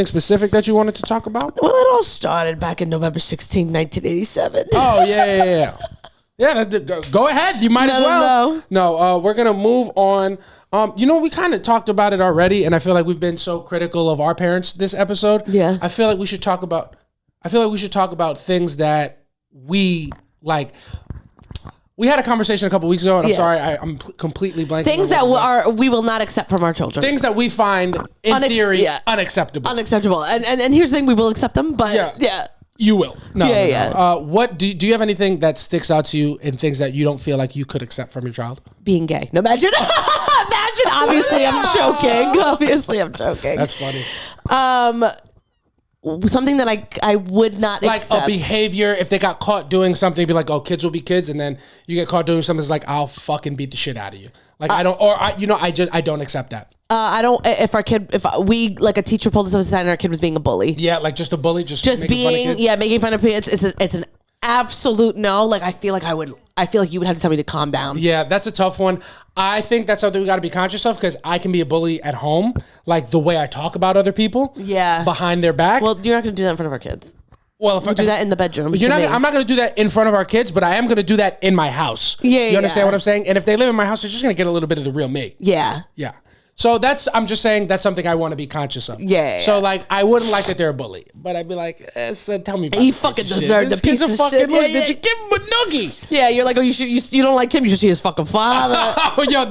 specific that you wanted to talk about? Well, it all started back in November 16, 1987. Oh yeah. Yeah, go ahead. You might as well. No, we're gonna move on. We kind of talked about it already, and I feel like we've been so critical of our parents this episode. Yeah, I feel like we should talk about things that we like. We had a conversation a couple weeks ago, and I'm sorry, I'm completely blanking. Things that we will not accept from our children. Things that we find in theory unacceptable. Unacceptable, and here's the thing: we will accept them, but yeah. You will. No. What do you have anything that sticks out to you and things that you don't feel like you could accept from your child? Being gay. No, imagine. Obviously, I'm joking. That's funny. Something that I would not accept. Like a behavior, if they got caught doing something, be like, oh, kids will be kids, and then you get caught doing something, it's like, I'll fucking beat the shit out of you. Like I don't accept that. I don't. If a teacher pulled us aside and our kid was being a bully. Yeah, like just a bully, just being making fun of kids. It's an absolute no. Like I feel like you would have to tell me to calm down. Yeah, that's a tough one. I think that's something we got to be conscious of because I can be a bully at home, like the way I talk about other people. Yeah, behind their back. Well, you're not going to do that in front of our kids. Well, if I do that in the bedroom, I'm not going to do that in front of our kids, but I am going to do that in my house. Yeah, you understand what I'm saying? And if they live in my house, they're just going to get a little bit of the real me. Yeah. So I'm just saying that's something I want to be conscious of. Yeah. So like, I wouldn't like that they're a bully, but I'd be like, tell me about he fucking deserved the piece of shit. Did you give him a noogie? Yeah, you're like, oh, you don't like him, you should see his fucking father.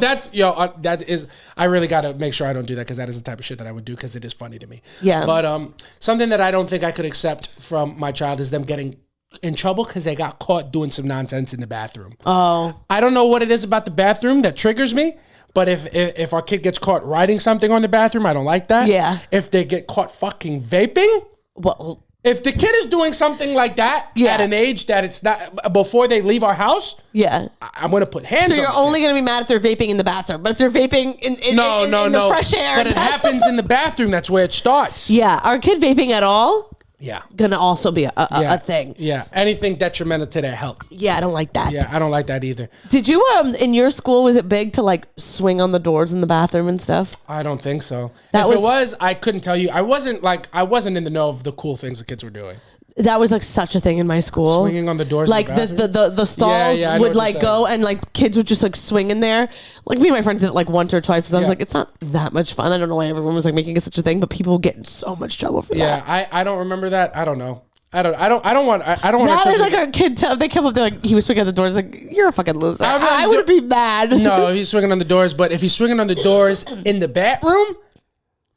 That is, I really got to make sure I don't do that because that is the type of shit that I would do because it is funny to me. Yeah. But something that I don't think I could accept from my child is them getting in trouble because they got caught doing some nonsense in the bathroom. Oh. I don't know what it is about the bathroom that triggers me. But if our kid gets caught writing something on the bathroom, I don't like that. Yeah. If they get caught fucking vaping, well, if the kid is doing something like that at an age that it's not before they leave our house, I'm gonna put hands. So you're only gonna be mad if they're vaping in the bathroom, but if they're vaping in the fresh air, but it happens in the bathroom. That's where it starts. Yeah. Our kid vaping at all? Yeah. Gonna also be a thing. Yeah. Anything detrimental to their health. Yeah, I don't like that. Yeah, I don't like that either. Did you, in your school, was it big to like swing on the doors in the bathroom and stuff? I don't think so. If it was, I couldn't tell you. I wasn't in the know of the cool things the kids were doing. That was like such a thing in my school. Swinging on the doors, like the stalls would like go and like kids would just like swing in there. Like me and my friends did it like once or twice because I was like, it's not that much fun. I don't know why everyone was like making it such a thing, but people get in so much trouble for that. Yeah, I don't remember that. I don't know. I don't want. That is like our kid. They come up there like he was swinging on the doors. Like you're a fucking loser. I would be mad. No, he's swinging on the doors. But if he's swinging on the doors in the bathroom,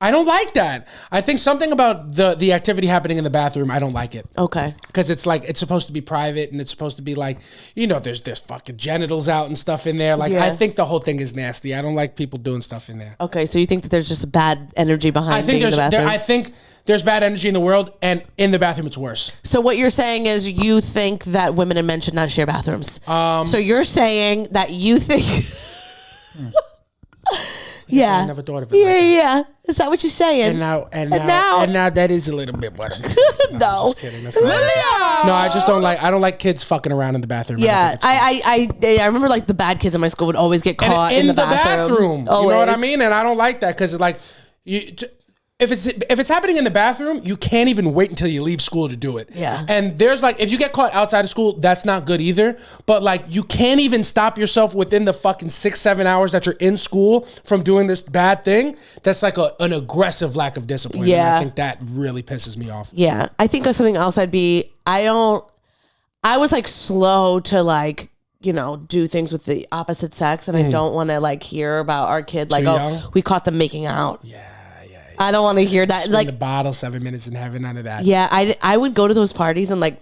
I don't like that. I think something about the activity happening in the bathroom, I don't like it. Okay. Because it's like, it's supposed to be private and it's supposed to be like, there's fucking genitals out and stuff in there. Like, I think the whole thing is nasty. I don't like people doing stuff in there. Okay, so you think that there's just bad energy behind being in the bathroom? I think there's bad energy in the world and in the bathroom it's worse. So what you're saying is you think that women and men should not share bathrooms. So you're saying that you think... I never thought of it. Yeah. Is that what you're saying? And now that is a little bit what I'm saying. No, I'm just kidding. That's no, I just don't like. I don't like kids fucking around in the bathroom. Yeah, I remember like the bad kids in my school would always get caught in the bathroom. You know what I mean? And I don't like that because like if it's happening in the bathroom, you can't even wait until you leave school to do it. Yeah. And there's like, if you get caught outside of school, that's not good either. But like, you can't even stop yourself within the fucking 6-7 hours that you're in school from doing this bad thing. That's like an aggressive lack of discipline. Yeah. And I think that really pisses me off. Yeah. I think of something else I was like slow to like do things with the opposite sex, and I don't want to like hear about our kid like, we caught them making out. Yeah. I don't want to hear that. Spin like the bottle, 7 minutes in heaven, none of that. Yeah, I would go to those parties and like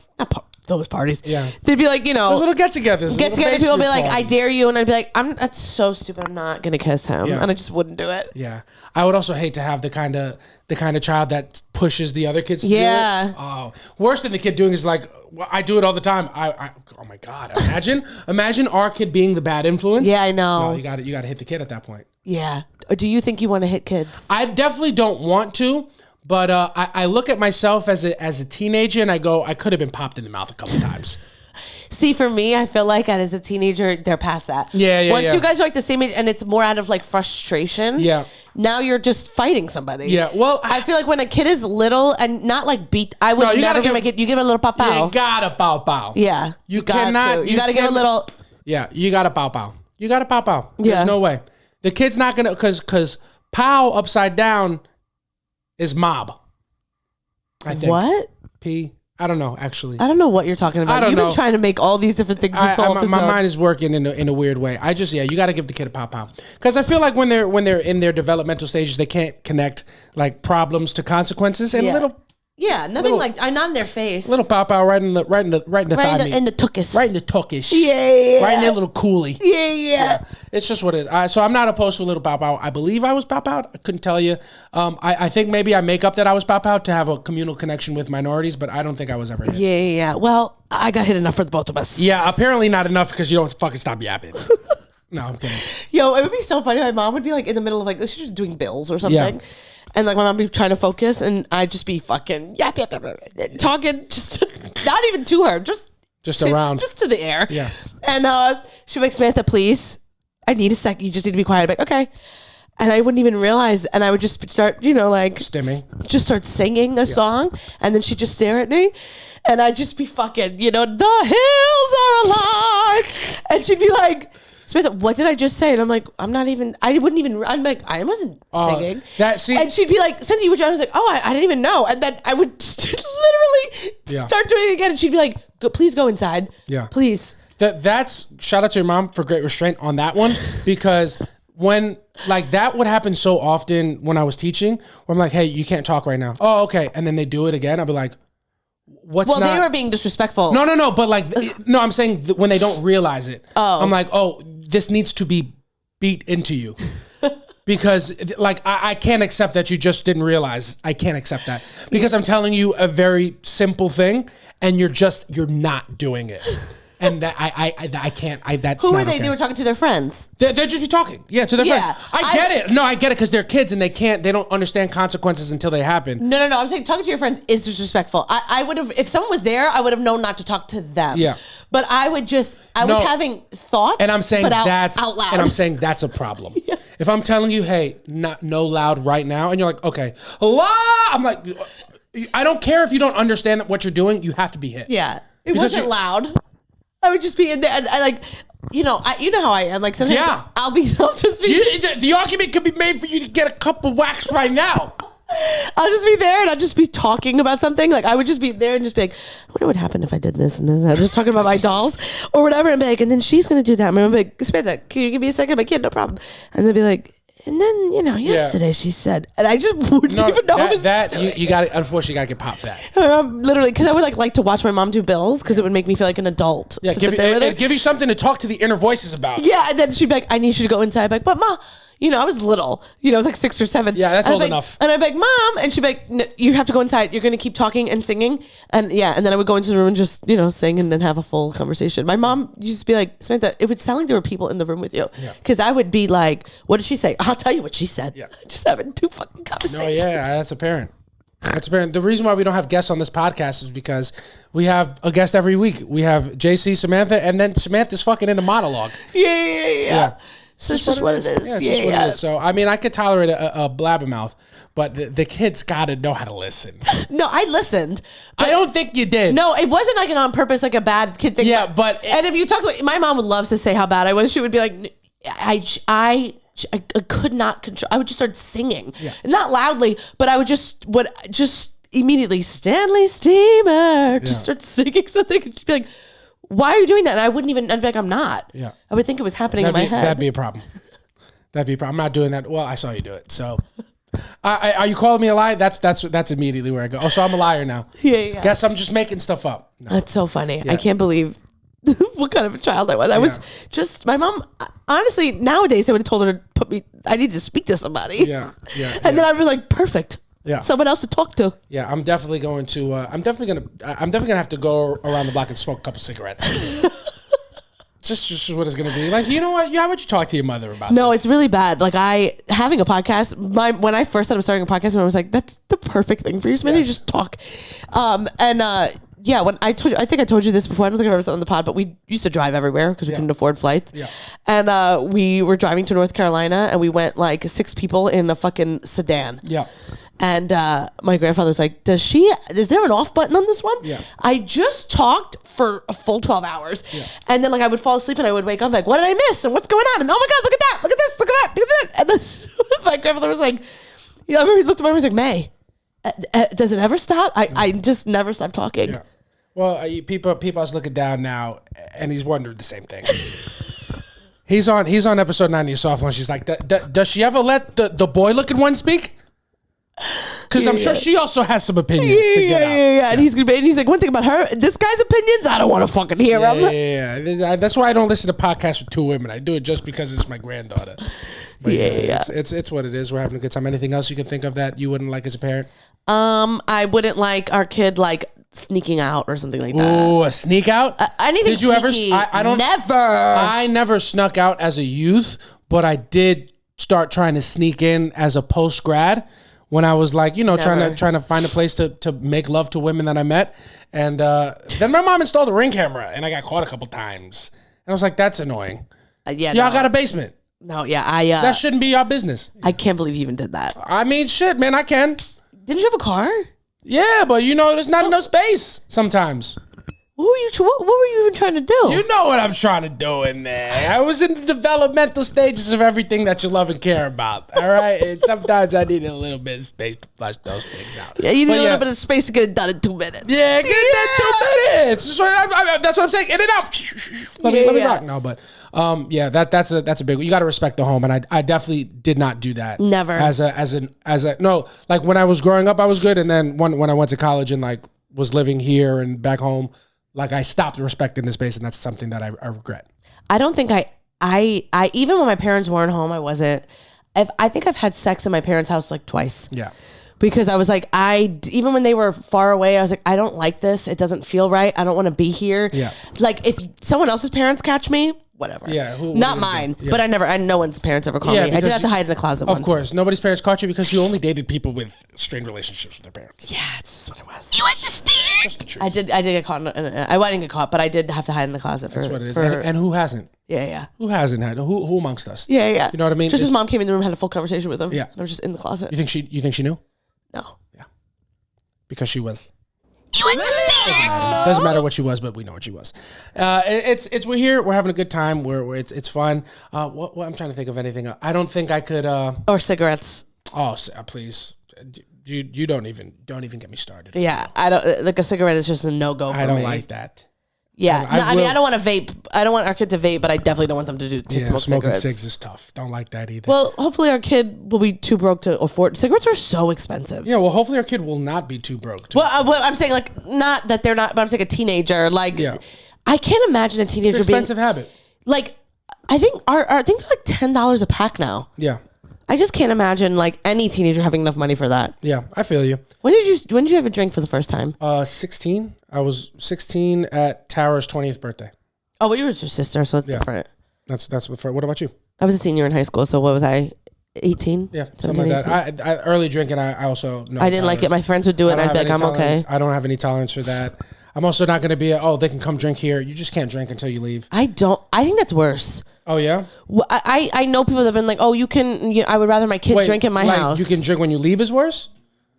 those parties. Yeah, they'd be like, those little get-togethers. People would be like, I dare you, and I'd be like, that's so stupid. I'm not gonna kiss him, and I just wouldn't do it. Yeah, I would also hate to have the kind of child that pushes the other kids to do it. Oh, worse than the kid doing is like, I do it all the time. Oh my God, imagine our kid being the bad influence. Yeah, I know. No, you got to hit the kid at that point. Yeah. Do you think you want to hit kids? I definitely don't want to, but I look at myself as a teenager and I go, I could have been popped in the mouth a couple times. See, for me, I feel like as a teenager, they're past that. Yeah. Once you guys are like the same age and it's more out of like frustration. Yeah. Now you're just fighting somebody. Yeah. Well, I feel like when a kid is little and not like beat, I would never give my kid, you give it a little pow pow. You gotta pow pow. Yeah. You cannot. You gotta give a little. Yeah. You gotta pow pow. You gotta pow pow. Yeah. There's no way. The kid's not gonna, cause pow upside down is mob. I think. What? I don't know, actually. I don't know what you're talking about. You've been trying to make all these different things this whole episode. My mind is working in a weird way. You got to give the kid a pow. Because I feel like when they're in their developmental stages, they can't connect like problems to consequences. And not in their face. Little pow right in the thigh meat. In the tuchus. Right in the tuchus. Yeah. Right in their little coolie. Yeah. It's just what it is. So I'm not opposed to a little pow. I believe I was pow. I couldn't tell you. I think maybe I make up that I was pow to have a communal connection with minorities, but I don't think I was ever hit. Yeah. Well, I got hit enough for the both of us. Yeah, apparently not enough because you don't fucking stop yapping. No, I'm kidding. Yo, it would be so funny. My mom would be like in the middle of like, she's just doing bills or something. Yeah. And like my mom would be trying to focus and I'd just be fucking talking just not even to her, just around. Just to the air. Yeah. And she'd be like, Samantha, please, I need a sec. You just need to be quiet. I'd be like, okay. And I wouldn't even realize. And I would just start, stimming. Just start singing a song. And then she'd just stare at me. And I'd just be fucking, the hills are alive. And she'd be like, Samantha, what did I just say? And I'm like, I'm like, I wasn't singing. And she'd be like, Samantha, you were I was like, oh, I didn't even know. And then I would literally start doing it again. And she'd be like, please go inside. Yeah. Please. That's shout out to your mom for great restraint on that one, because when like that would happen so often when I was teaching, where I'm like, hey, you can't talk right now. Oh, okay. And then they do it again. I'll be like, they were being disrespectful. No, but like, no, I'm saying when they don't realize it. Oh. I'm like, oh, this needs to be beat into you. Because like, I can't accept that you just didn't realize. I can't accept that. Because I'm telling you a very simple thing and you're not doing it. And that I can't. That's who were they? Okay. They were talking to their friends. They'd just be talking, to their friends. I get it. No, I get it because they're kids and they don't understand consequences until they happen. No. I'm saying talking to your friend is disrespectful. I would have, if someone was there, I would have known not to talk to them. Yeah. But I was having thoughts. And I'm saying that's out loud. And I'm saying that's a problem. Yeah. If I'm telling you, hey, no loud right now, and you're like, okay, I'm like, I don't care if you don't understand what you're doing. You have to be hit. Yeah. It wasn't loud. I would just be in there, and I like, you know how I am. Like sometimes I'll just be. The argument could be made for you to get a cup of wax right now. I'll just be there and I'll just be talking about something. Like I would just be there and just be like, I wonder what would happen if I did this. And then I was just talking about my dolls or whatever. And be like, and then she's going to do that. And I'm like, Samantha, can you give me a second? I'm like, yeah, no problem. And they'll be like, and then, yesterday she said, and I just wouldn't even know I was doing you got to, unfortunately, got to get popped for that. Literally, because I would like to watch my mom do bills because it would make me feel like an adult. Yeah, give you something to talk to the inner voices about. Yeah, and then she'd be like, I need you to go inside. I'd be like, but Ma, I was little. I was like 6 or 7. Yeah, that's old enough. And I'd be like, Mom, and she'd be like, no, you have to go inside. You're going to keep talking and singing. And and then I would go into the room and just, sing and then have a full conversation. My mom used to be like, Samantha, it would sound like there were people in the room with you. Because I would be like, what did she say? I'll tell you what she said. Yeah. Just having 2 fucking conversations. No, yeah, that's apparent. That's apparent. The reason why we don't have guests on this podcast is because we have a guest every week. We have JC, Samantha, and then Samantha's fucking in a monologue. Yeah. So it's just what it is. Yeah, it's just what it is. So, I mean, I could tolerate a blabbermouth, but the kids got to know how to listen. No, I listened. I don't think you did. No, it wasn't like an on purpose, like a bad kid thing. Yeah, but... And if you talk to... My mom would love to say how bad I was. She would be like, I could not control... I would just start singing. Yeah. Not loudly, but I would just immediately, Stanley Steamer, just start singing something. And she'd be like... why are you doing that? And I wouldn't even, I'd be like, I'm not. Yeah. I would think it was happening in my head. That'd be a problem. I'm not doing that. Well, I saw you do it. So are you calling me a liar? That's immediately where I go. Oh, so I'm a liar now. Yeah. Guess I'm just making stuff up. No. That's so funny. Yeah. I can't believe what kind of a child I was. I was just, my mom, honestly, nowadays I would have told her to put me, I need to speak to somebody. Yeah. And then I'd be like, perfect. Yeah. Someone else to talk to. Yeah, I'm definitely going to. I'm definitely gonna have to go around the block and smoke a couple cigarettes. just what it's gonna be. Like, you know what? How about you talk to your mother about? No, this? it's really bad. Like having a podcast. When I first started starting a podcast, I was like, that's the perfect thing for you, Smithy. Yes. Just talk. Yeah, when I told you, I think I told you this before. I don't think I've ever said it on the pod, but we used to drive everywhere because we couldn't afford flights. Yeah. And we were driving to North Carolina, and we went like 6 people in a fucking sedan. Yeah. And my grandfather was like, is there an off button on this one? Yeah. I just talked for a full 12 hours. Yeah. And then like I would fall asleep and I would wake up like, what did I miss? And what's going on? And oh my God, look at that. Look at this. Look at that. Look at that. And then my grandfather was like, I remember he looked at me and was like, May, does it ever stop? I just never stop talking. Yeah. Well, people are looking down now, and he's wondering the same thing. He's on episode 90 of Soft Launch. She's like, does she ever let the boy looking one speak? Because I'm sure she also has some opinions to get out. Yeah. And he's like, one thing about her, this guy's opinions, I don't want to fucking hear them. Yeah. That's why I don't listen to podcasts with 2 women. I do it just because it's my granddaughter. But it's what it is. We're having a good time. Anything else you can think of that you wouldn't like as a parent? I wouldn't like our kid like sneaking out or something like that. Ooh, a sneak out? Anything Did you sneaky, ever? I don't. Never. I never snuck out as a youth, but I did start trying to sneak in as a post grad when I was like, trying to find a place to make love to women that I met. And then my mom installed a Ring camera, and I got caught a couple times. And I was like, that's annoying. Y'all got a basement. No, yeah, that shouldn't be your business. I can't believe you even did that. I mean, shit, man, I can. Didn't you have a car? Yeah, but there's not enough space sometimes. What were you even trying to do? You know what I'm trying to do in there. I was in the developmental stages of everything that you love and care about. All right? And sometimes I need a little bit of space to flush those things out. Yeah, you need a little bit of space to get it done in 2 minutes. Yeah, get that 2 minutes. So that's what I'm saying. In and out. Let me rock. No, but that's a big one. You got to respect the home, and I definitely did not do that. Never. No, like when I was growing up, I was good, and then when I went to college and like was living here and back home, like I stopped respecting the space, and that's something that I regret. I don't think I even when my parents weren't home, I wasn't. I think I've had sex in my parents' house like twice. Yeah. Because I was like, even when they were far away, I was like, I don't like this. It doesn't feel right. I don't want to be here. Yeah. Like if someone else's parents catch me, whatever. Yeah. Not mine. Yeah. But no one's parents ever called me. I did have to hide in the closet once. Of course. Nobody's parents caught you because you only dated people with strained relationships with their parents. Yeah, it's just what it was. You understand? I did get caught. I didn't get caught, but I did have to hide in the closet for. That's what it is. And who hasn't? Yeah. Who hasn't had? Who amongst us? Yeah. You know what I mean? Just his mom came in the room, had a full conversation with him. Yeah. I was just in the closet. You think she knew? No. Yeah. Because she was. You understand? Doesn't matter what she was, but we know what she was. We're here. We're having a good time. It's fun. What I'm trying to think of anything. I don't think I could. Or cigarettes. Oh, please. You don't even get me started. Yeah, I don't like a cigarette is just a no go for me. I don't like that. Yeah, I mean, I don't want to vape. I don't want our kid to vape, but I definitely don't want them to smoke smoking cigarettes. Cigs is tough. Don't like that either. Well, hopefully our kid will be too broke to afford. Cigarettes are so expensive. Yeah, well, hopefully our kid will not be too broke. I'm saying like not that they're not, but I'm saying a teenager. Like, I can't imagine a teenager it's an expensive habit. Like, I think our things are like $10 a pack now. Yeah. I just can't imagine like any teenager having enough money for that. Yeah, I feel you. When did you have a drink for the first time? 16. I was 16 at Tara's 20th birthday. Oh, well, you were with your sister, so it's different. That's what about you? I was a senior in high school, so what was I? 18? Yeah, something like that. I early drinking. I also know I didn't like it. My friends would do it, and I'd be like, I'm okay. I don't have any tolerance for that. I'm also not going to be they can come drink here. You just can't drink until you leave. I think that's worse. Oh, yeah? Well, I know people that have been like, oh, you can, I would rather my kid drink in my house. You can drink when you leave is worse?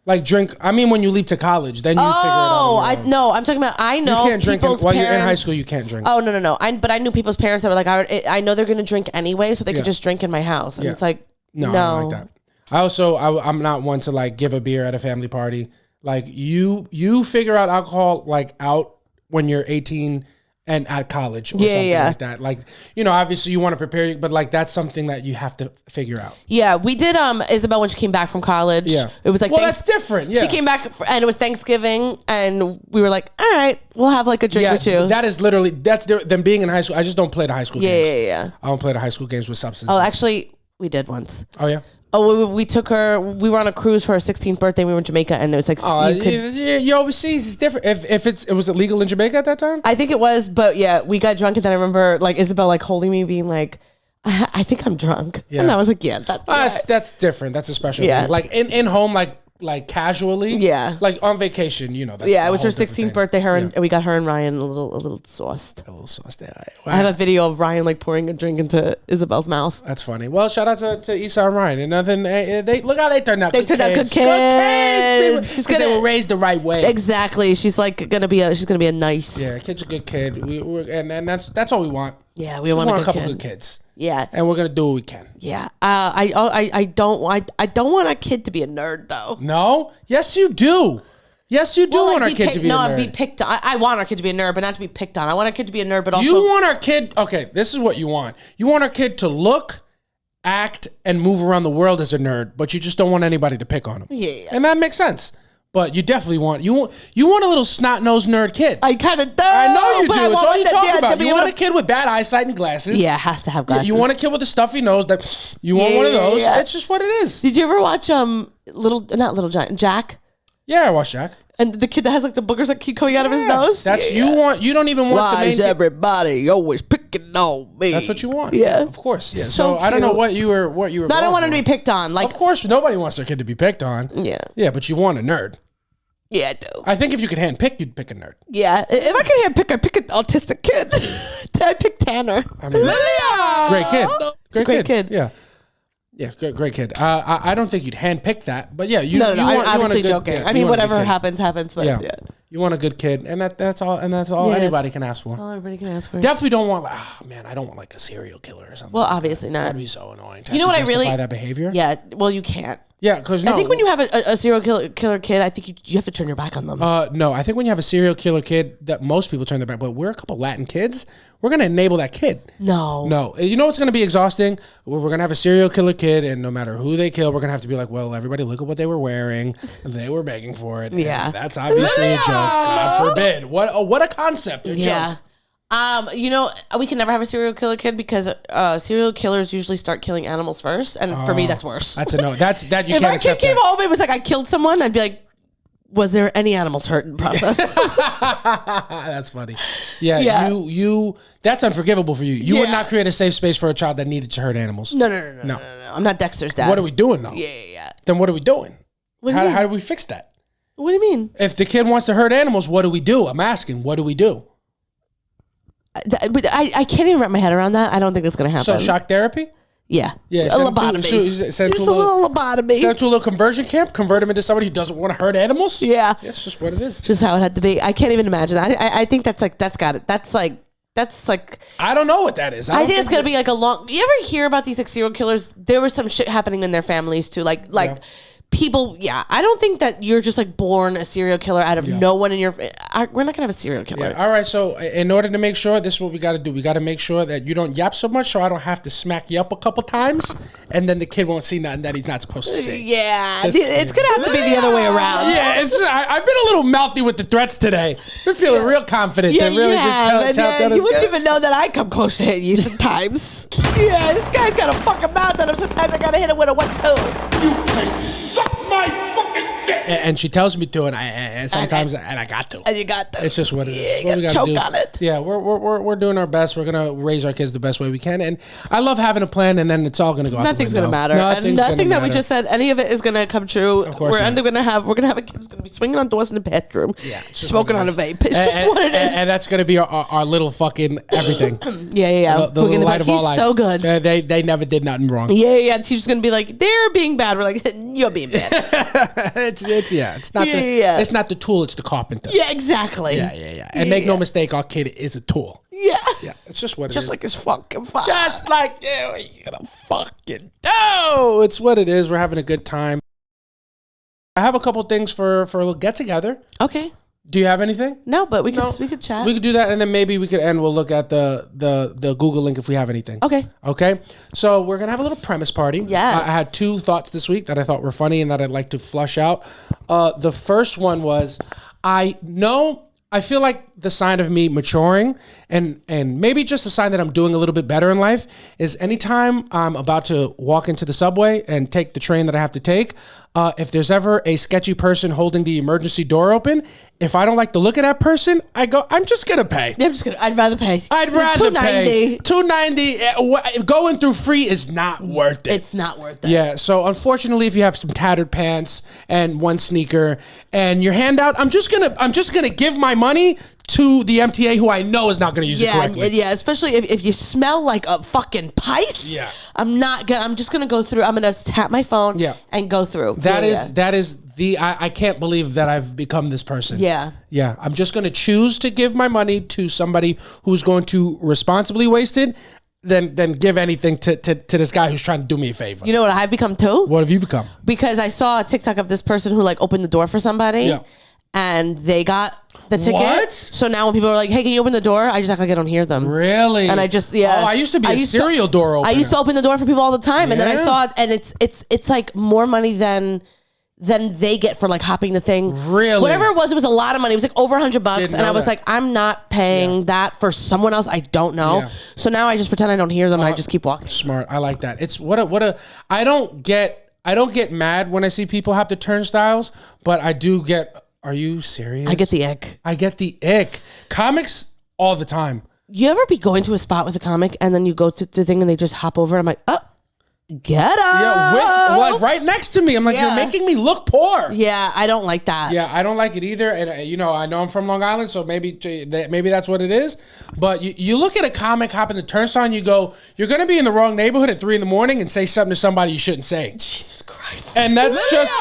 Like drink, I mean when you leave to college, then you figure it out. No, I'm talking about, I know you can't drink people's while parents, you're in high school, you can't drink. Oh, no. But I knew people's parents that were like, I know they're going to drink anyway, so they could just drink in my house. And it's like, no. I don't like that. I'm not one to like give a beer at a family party. Like you figure out alcohol like out when you're 18 and at college or something like that. Like, you know, obviously you want to prepare, but like that's something that you have to figure out. Yeah, we did Isabel when she came back from college. Yeah. It was like that's different. Yeah. She came back and it was Thanksgiving and we were like, all right, we'll have like a drink or two. That is literally than being in high school. I just don't play the high school games. Yeah. I don't play the high school games with substances. Oh, actually, we did once. Oh yeah. Oh, we took her. We were on a cruise for her 16th birthday. We were in Jamaica, and it was like you overseas. It's different. If it was illegal in Jamaica at that time. I think it was, but yeah, we got drunk, and then I remember like Isabel like holding me, being like, "I think I'm drunk," and I was like, "Yeah, that's different. That's a special thing. Like in home, like casually, like on vacation, you know. That's it was her 16th birthday. And we got her and Ryan a little sauced. I have a video of Ryan like pouring a drink into Isabel's mouth. That's funny. Well, shout out to Issa and Ryan. And nothing. They look how they turned out. They turned out good kids. They were raised the right way. Exactly. She's like gonna be a nice. Yeah, kid's a good kid. And that's all we want. Yeah, we want a couple good kids. Yeah, and we're gonna do what we can. Yeah, I don't want a kid to be a nerd though. No, yes you do. Yes, you do want our kid to be a nerd. No, be picked on. I want our kid to be a nerd, but not to be picked on. I want our kid to be a nerd, but also you want our kid. Okay, this is what you want. You want our kid to look, act, and move around the world as a nerd, but you just don't want anybody to pick on him. Yeah. And that makes sense. But you definitely want a little snot-nosed nerd kid. I kind of do. I know you do. It's all you talk about. You want a kid with bad eyesight and glasses. Yeah, it has to have glasses. You want a kid with a stuffy nose. That you want one of those. Yeah. It's just what it is. Did you ever watch not Little Giant, Jack? Yeah, I watched Jack. And the kid that has like the boogers that keep coming out of his nose. That's you don't even want. Why is everybody always picking on me? That's what you want. Yeah, of course. Yeah. So I don't know what you were. No, I don't want him to be picked on. Like, of course, nobody wants their kid to be picked on. Yeah. Yeah, but you want a nerd. Yeah, I do. I think if you could handpick, you'd pick a nerd. Yeah, if I could handpick, I'd pick an autistic kid. I pick Tanner. I mean, great kid. Great kid. Yeah. Yeah, great kid. I don't think you'd handpick that, but yeah, I'm obviously joking. Yeah, I mean, whatever happens. But yeah, you want a good kid, and that's all anybody can ask for. That's all everybody can ask for. Definitely don't want. Man, I don't want like a serial killer or something. Well, obviously not. That'd be so annoying. You know what I really that behavior? Yeah. Well, you can't. Yeah, because I think when you have a serial killer kid, I think you have to turn your back on them. No, I think when you have a serial killer kid, that most people turn their back. But we're a couple Latin kids. We're gonna enable that kid. No. You know what's gonna be exhausting? We're gonna have a serial killer kid, and no matter who they kill, we're gonna have to be like, well, everybody, look at what they were wearing. They were begging for it. Yeah, that's obviously a joke. God forbid. What a concept. A joke. You know, we can never have a serial killer kid because serial killers usually start killing animals first, and for me, that's worse. That's a no. That you if can't accept. If our kid came home, it was like I killed someone, I'd be like, was there any animals hurt in the process? That's funny. Yeah. You. That's unforgivable for you. You would not create a safe space for a child that needed to hurt animals. No. I'm not Dexter's dad. What are we doing though? Yeah. Then what are we doing? How do we fix that? What do you mean? If the kid wants to hurt animals, what do we do? I'm asking. What do we do? I can't even wrap my head around that. I don't think it's going to happen. So shock therapy? Yeah. A lobotomy. Just a little lobotomy. Send him to a little conversion camp. Convert him into somebody who doesn't want to hurt animals. Yeah. That's just what it is. Just how it had to be. I can't even imagine. I think that's got it. That's like. I don't know what that is. I think it's gonna be like a long. You ever hear about these like serial killers? There was some shit happening in their families too. Like people. Yeah, I don't think that you're just like born a serial killer out of no one in your. We're not gonna have a serial killer. Yeah. All right. So in order to make sure, this is what we got to do. We got to make sure that you don't yap so much, so I don't have to smack you up a couple times, and then the kid won't see nothing that he's not supposed to see. Yeah, it's gonna have to be the other way around. Yeah, I've been a little mouthy with the threats today. Been feeling real confident. Yeah, really just tell you wouldn't even know that I come close to hitting you sometimes. Yeah, this guy's got a fucking mouth on him. Sometimes I gotta hit him with a 1-2. You can suck my fucking dick. And she tells me to, and sometimes and I got to. And you got to. It's just what it is. You got to choke on it. Yeah, we're doing our best. We're gonna raise our kids the best way we can, and I love having a plan. And then it's all gonna go. Nothing's gonna matter. Nothing that we just said, any of it is gonna come true. Of course, we're gonna have a kid who's gonna be swinging on doors in the bathroom, smoking on a vape. It's just what it is. And that's gonna be our little fucking everything. Yeah. The we're gonna light of all life. So good. They never did nothing wrong. Yeah. Teacher's gonna be like, they're being bad. We're like, you're being bad. It's not the tool. It's the carpenter. Yeah, exactly. Yeah. And make no mistake, our kid is a tool. Yeah. It's just what it is. Just like his fucking father. Just like you gonna fucking do. It's what it is. We're having a good time. I have a couple things for a little get together. Okay. Do you have anything? No, but we could chat. We could do that, and then maybe we could end. We'll look at the Google link if we have anything. Okay. So we're gonna have a little premise party. Yes. I had 2 thoughts this week that I thought were funny and that I'd like to flush out. The first one was, I feel like the sign of me maturing and maybe just a sign that I'm doing a little bit better in life is anytime I'm about to walk into the subway and take the train that I have to take, if there's ever a sketchy person holding the emergency door open, if I don't like the look of that person, I go, I'm just going to pay. I'd rather pay. I'd rather pay. $2.90. Going through free is not worth it. It's not worth it. Yeah. So unfortunately, if you have some tattered pants and one sneaker and your hand out, I'm just gonna give my money to the MTA who I know is not going to use it correctly. Yeah, especially if you smell like a fucking pice. Yeah. I'm just going to go through. I'm going to tap my phone and go through. That is I can't believe that I've become this person. Yeah. Yeah. I'm just going to choose to give my money to somebody who's going to responsibly waste it than give anything to this guy who's trying to do me a favor. You know what I've become too? What have you become? Because I saw a TikTok of this person who like opened the door for somebody. Yeah. And they got the ticket. What? So now when people are like, hey, can you open the door? I just act like I don't hear them. Really? And I just, Oh, I used to be a serial door opener. I used to open the door for people all the time. And then I saw it, and it's like more money than they get for like hopping the thing. Really? Whatever it was a lot of money. It was like over $100. And I was like, I'm not paying that for someone else I don't know. Yeah. So now I just pretend I don't hear them and I just keep walking. Smart. I like that. It's I don't get mad when I see people have the turnstiles, but I do get. Are you serious? I get the ick. I get the ick. Comics all the time. You ever be going to a spot with a comic and then you go to the thing and they just hop over? I'm like, oh, get up. Yeah, like right next to me. I'm like, you're making me look poor. Yeah, I don't like that. Yeah, I don't like it either. And I know I'm from Long Island, so maybe that's what it is. But you look at a comic hopping the turnstile and you go, you're going to be in the wrong neighborhood at 3 a.m. and say something to somebody you shouldn't say. Jesus Christ. And that's just...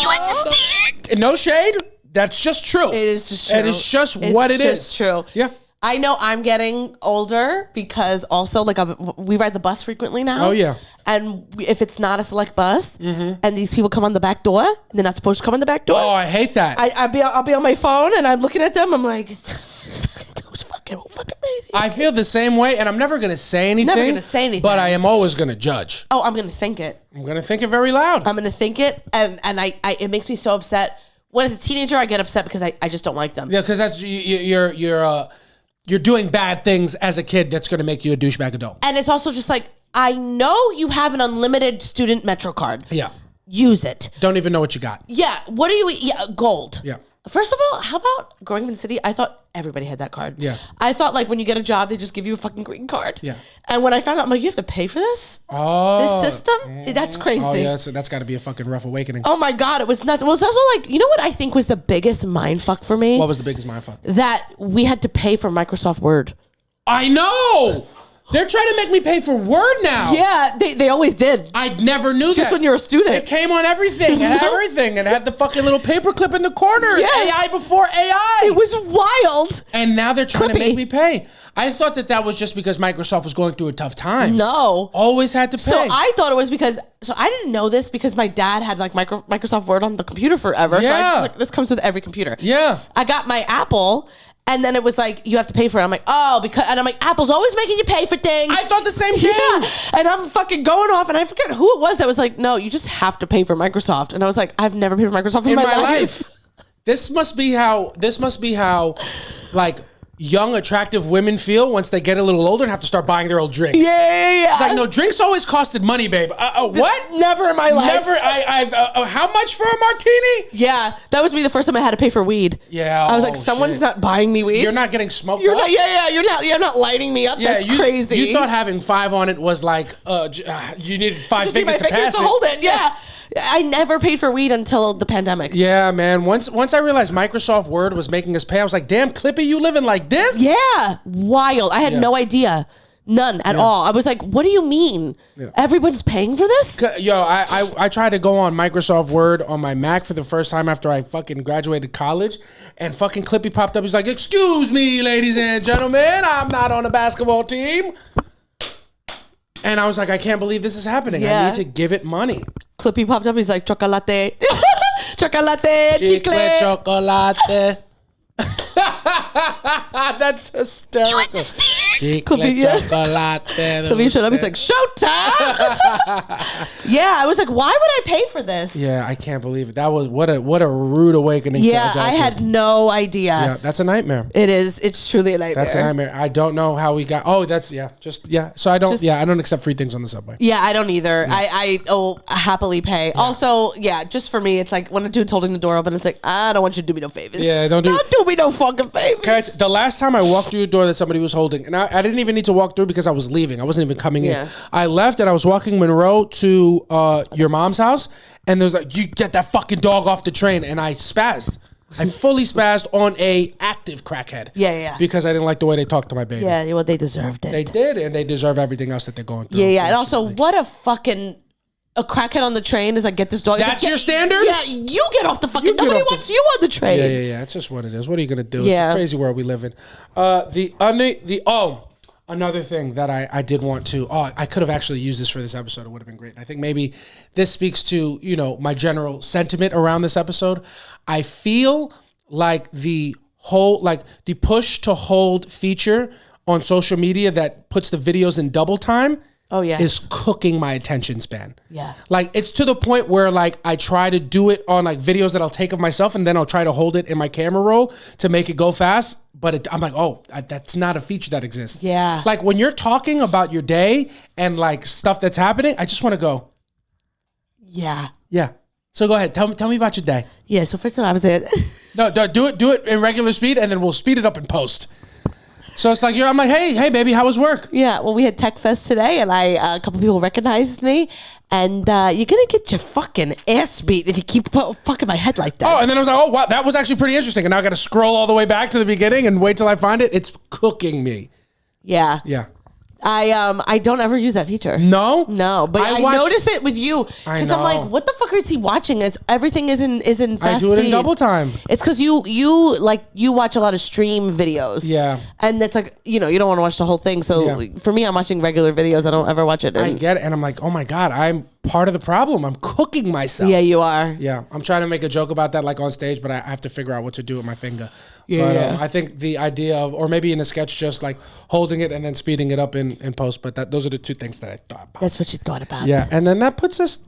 You understand? No shade. That's just true. It is just true. It is just what it is. It's true. Yeah. I know I'm getting older because also like we ride the bus frequently now. Oh yeah. And if it's not a select bus and these people come on the back door, they're not supposed to come on the back door. Oh, I hate that. I'll be on my phone and I'm looking at them. I'm like, that was fucking crazy. I feel the same way, and I'm never gonna say anything. Never gonna say anything. But I am always gonna judge. Oh, I'm gonna think it. I'm gonna think it very loud. I'm gonna think it, and it makes me so upset. When as a teenager, I get upset because I just don't like them. Yeah, because that's you're doing bad things as a kid. That's going to make you a douchebag adult. And it's also just like, I know you have an unlimited student Metro card. Yeah. Use it. Don't even know what you got. Yeah. What do you eat? Yeah, gold. Yeah. First of all, how about growing up in the city? I thought everybody had that card. Yeah. I thought like when you get a job, they just give you a fucking green card. Yeah. And when I found out, I'm like, you have to pay for this? Oh. This system? That's crazy. Oh, yeah, that's got to be a fucking rough awakening. Oh my God, it was nuts. Well, it's also like, you know what I think was the biggest mindfuck for me? What was the biggest mindfuck? That we had to pay for Microsoft Word. I know! They're trying to make me pay for Word now. Yeah, they always did. I never knew that. Just when you're a student. It came on everything and everything and had the fucking little paperclip in the corner. Yeah. AI before AI. It was wild. And now they're trying to make me pay. I thought that was just because Microsoft was going through a tough time. No. Always had to pay. So I thought it was because, so I didn't know this because my dad had like Microsoft Word on the computer forever. Yeah. So I just like, this comes with every computer. Yeah. I got my Apple. And then it was like, you have to pay for it. I'm like, oh, and I'm like, Apple's always making you pay for things. I thought the same thing. Yeah. And I'm fucking going off, and I forget who it was that was like, no, you just have to pay for Microsoft. And I was like, I've never paid for Microsoft in my life. This must be how, like, young, attractive women feel once they get a little older and have to start buying their own drinks. Yeah. It's like, no, drinks always costed money, babe. What? Never in my life. Never. How much for a martini? Yeah, that was me the first time I had to pay for weed. Yeah. I was like, someone's not buying me weed. You're not getting smoked You're up? not, you're not lighting me up. That's crazy. You thought having 5 on it was like, you needed 5 fingers to pass to hold it. Yeah. I never paid for weed until the pandemic. Yeah, man. Once I realized Microsoft Word was making us pay, I was like, damn, Clippy, you living like this? Yeah. Wild. I had no idea. None at all. I was like, what do you mean? Yeah. Everyone's paying for this? Yo, I tried to go on Microsoft Word on my Mac for the first time after I fucking graduated college, and fucking Clippy popped up. He's like, excuse me, ladies and gentlemen, I'm not on a basketball team. And I was like, I can't believe this is happening. Yeah. I need to give it money. Clippy popped up. He's like, chocolate. Chocolate, chicle. Chocolate. That's hysterical. You want the steak? Kavia showed up. He's like, showtime. Yeah, I was like, why would I pay for this? Yeah, I can't believe it. That was what a rude awakening. Yeah, I had no idea. Yeah, that's a nightmare. It is. It's truly a nightmare. That's a nightmare. I don't know how we got. Oh, that's So I don't. I don't accept free things on the subway. Yeah, I don't either. Yeah. I happily pay. Yeah. Also, just for me, it's like when a dude's holding the door open, it's like, I don't want you to do me no favors. Yeah, don't do me no fucking favors. Guys, the last time I walked through a door that somebody was holding, and I didn't even need to walk through because I was leaving. I wasn't even coming in. I left and I was walking Monroe to your mom's house, and there's like, you get that fucking dog off the train, and I spazzed. I fully spazzed on a active crackhead. Yeah. Because I didn't like the way they talked to my baby. Yeah, well, they deserved it. They did, and they deserve everything else that they're going through. Yeah. And also, what a fucking... A crackhead on the train is like, get this dog. That's like, your standard? Yeah, you get off the fucking... Nobody wants you on the train. Yeah. It's just what it is. What are you going to do? It's a crazy world we live in. Another thing that I did want to... I could have actually used this for this episode. It would have been great. And I think maybe this speaks to, my general sentiment around this episode. I feel like the push to hold feature on social media that puts the videos in double time is cooking my attention span. Yeah. Like, it's to the point where, like, I try to do it on, like, videos that I'll take of myself, and then I'll try to hold it in my camera roll to make it go fast. But I'm like, that's not a feature that exists. Yeah. Like, when you're talking about your day and, like, stuff that's happening, I just want to go. Yeah. Yeah. So go ahead. Tell me about your day. Yeah, so first time I was there. No, do it in regular speed, and then we'll speed it up in post. So it's like, I'm like, hey, baby, how was work? Yeah, well, we had Tech Fest today, and a couple people recognized me, and you're going to get your fucking ass beat if you keep fucking my head like that. Oh, and then I was like, wow, that was actually pretty interesting, and now I got to scroll all the way back to the beginning and wait till I find it. It's cooking me. Yeah. Yeah. I don't ever use that feature. No, but I notice it with you because I'm like, what the fuck is he watching? Everything is in fast speed. I do it in double time. It's because you watch a lot of stream videos. Yeah, and that's like you don't want to watch the whole thing. So for me, I'm watching regular videos. I don't ever watch it. I get it, and I'm like, oh my god, I'm part of the problem. I'm cooking myself. Yeah, you are. Yeah, I'm trying to make a joke about that, like on stage, but I have to figure out what to do with my finger. But I think the idea of, or maybe in a sketch, just like holding it and then speeding it up in post. But those are the two things that I thought about. That's what you thought about. Yeah, and then that puts us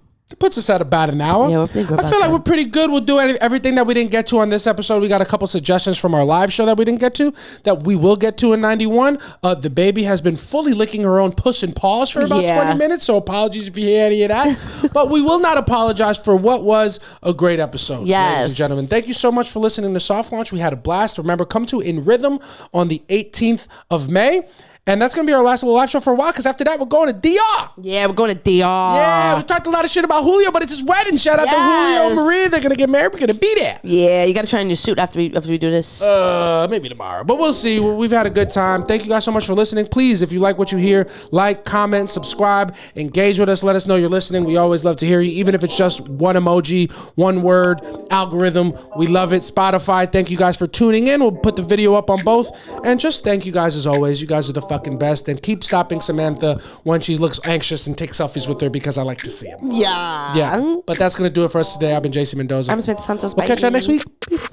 at about an hour. Yeah, I feel like we're pretty good. We'll do everything that we didn't get to on this episode. We got a couple suggestions from our live show that we didn't get to, that we will get to in 91. The baby has been fully licking her own puss and paws for about 20 minutes, so apologies if you hear any of that. But we will not apologize for what was a great episode, ladies and gentlemen. Thank you so much for listening to Soft Launch. We had a blast. Remember, come to In Rhythm on the 18th of May. And that's going to be our last little live show for a while, because after that, we're going to DR. Yeah, we're going to DR. Yeah, we talked a lot of shit about Julio, but it's his wedding. Shout out to Julio and Maria. They're going to get married. We're going to be there. Yeah, you got to try on your suit after we do this. Maybe tomorrow, but we'll see. We've had a good time. Thank you guys so much for listening. Please, if you like what you hear, like, comment, subscribe, engage with us. Let us know you're listening. We always love to hear you, even if it's just one emoji, one word, algorithm. We love it. Spotify, thank you guys for tuning in. We'll put the video up on both. And just thank you guys as always. You guys are the fucking best, and keep stopping Samantha when she looks anxious and take selfies with her, because I like to see them. Yeah. But that's gonna do it for us today. I've been JC Mendoza. I'm Samantha Santos. We'll catch you next week. Peace.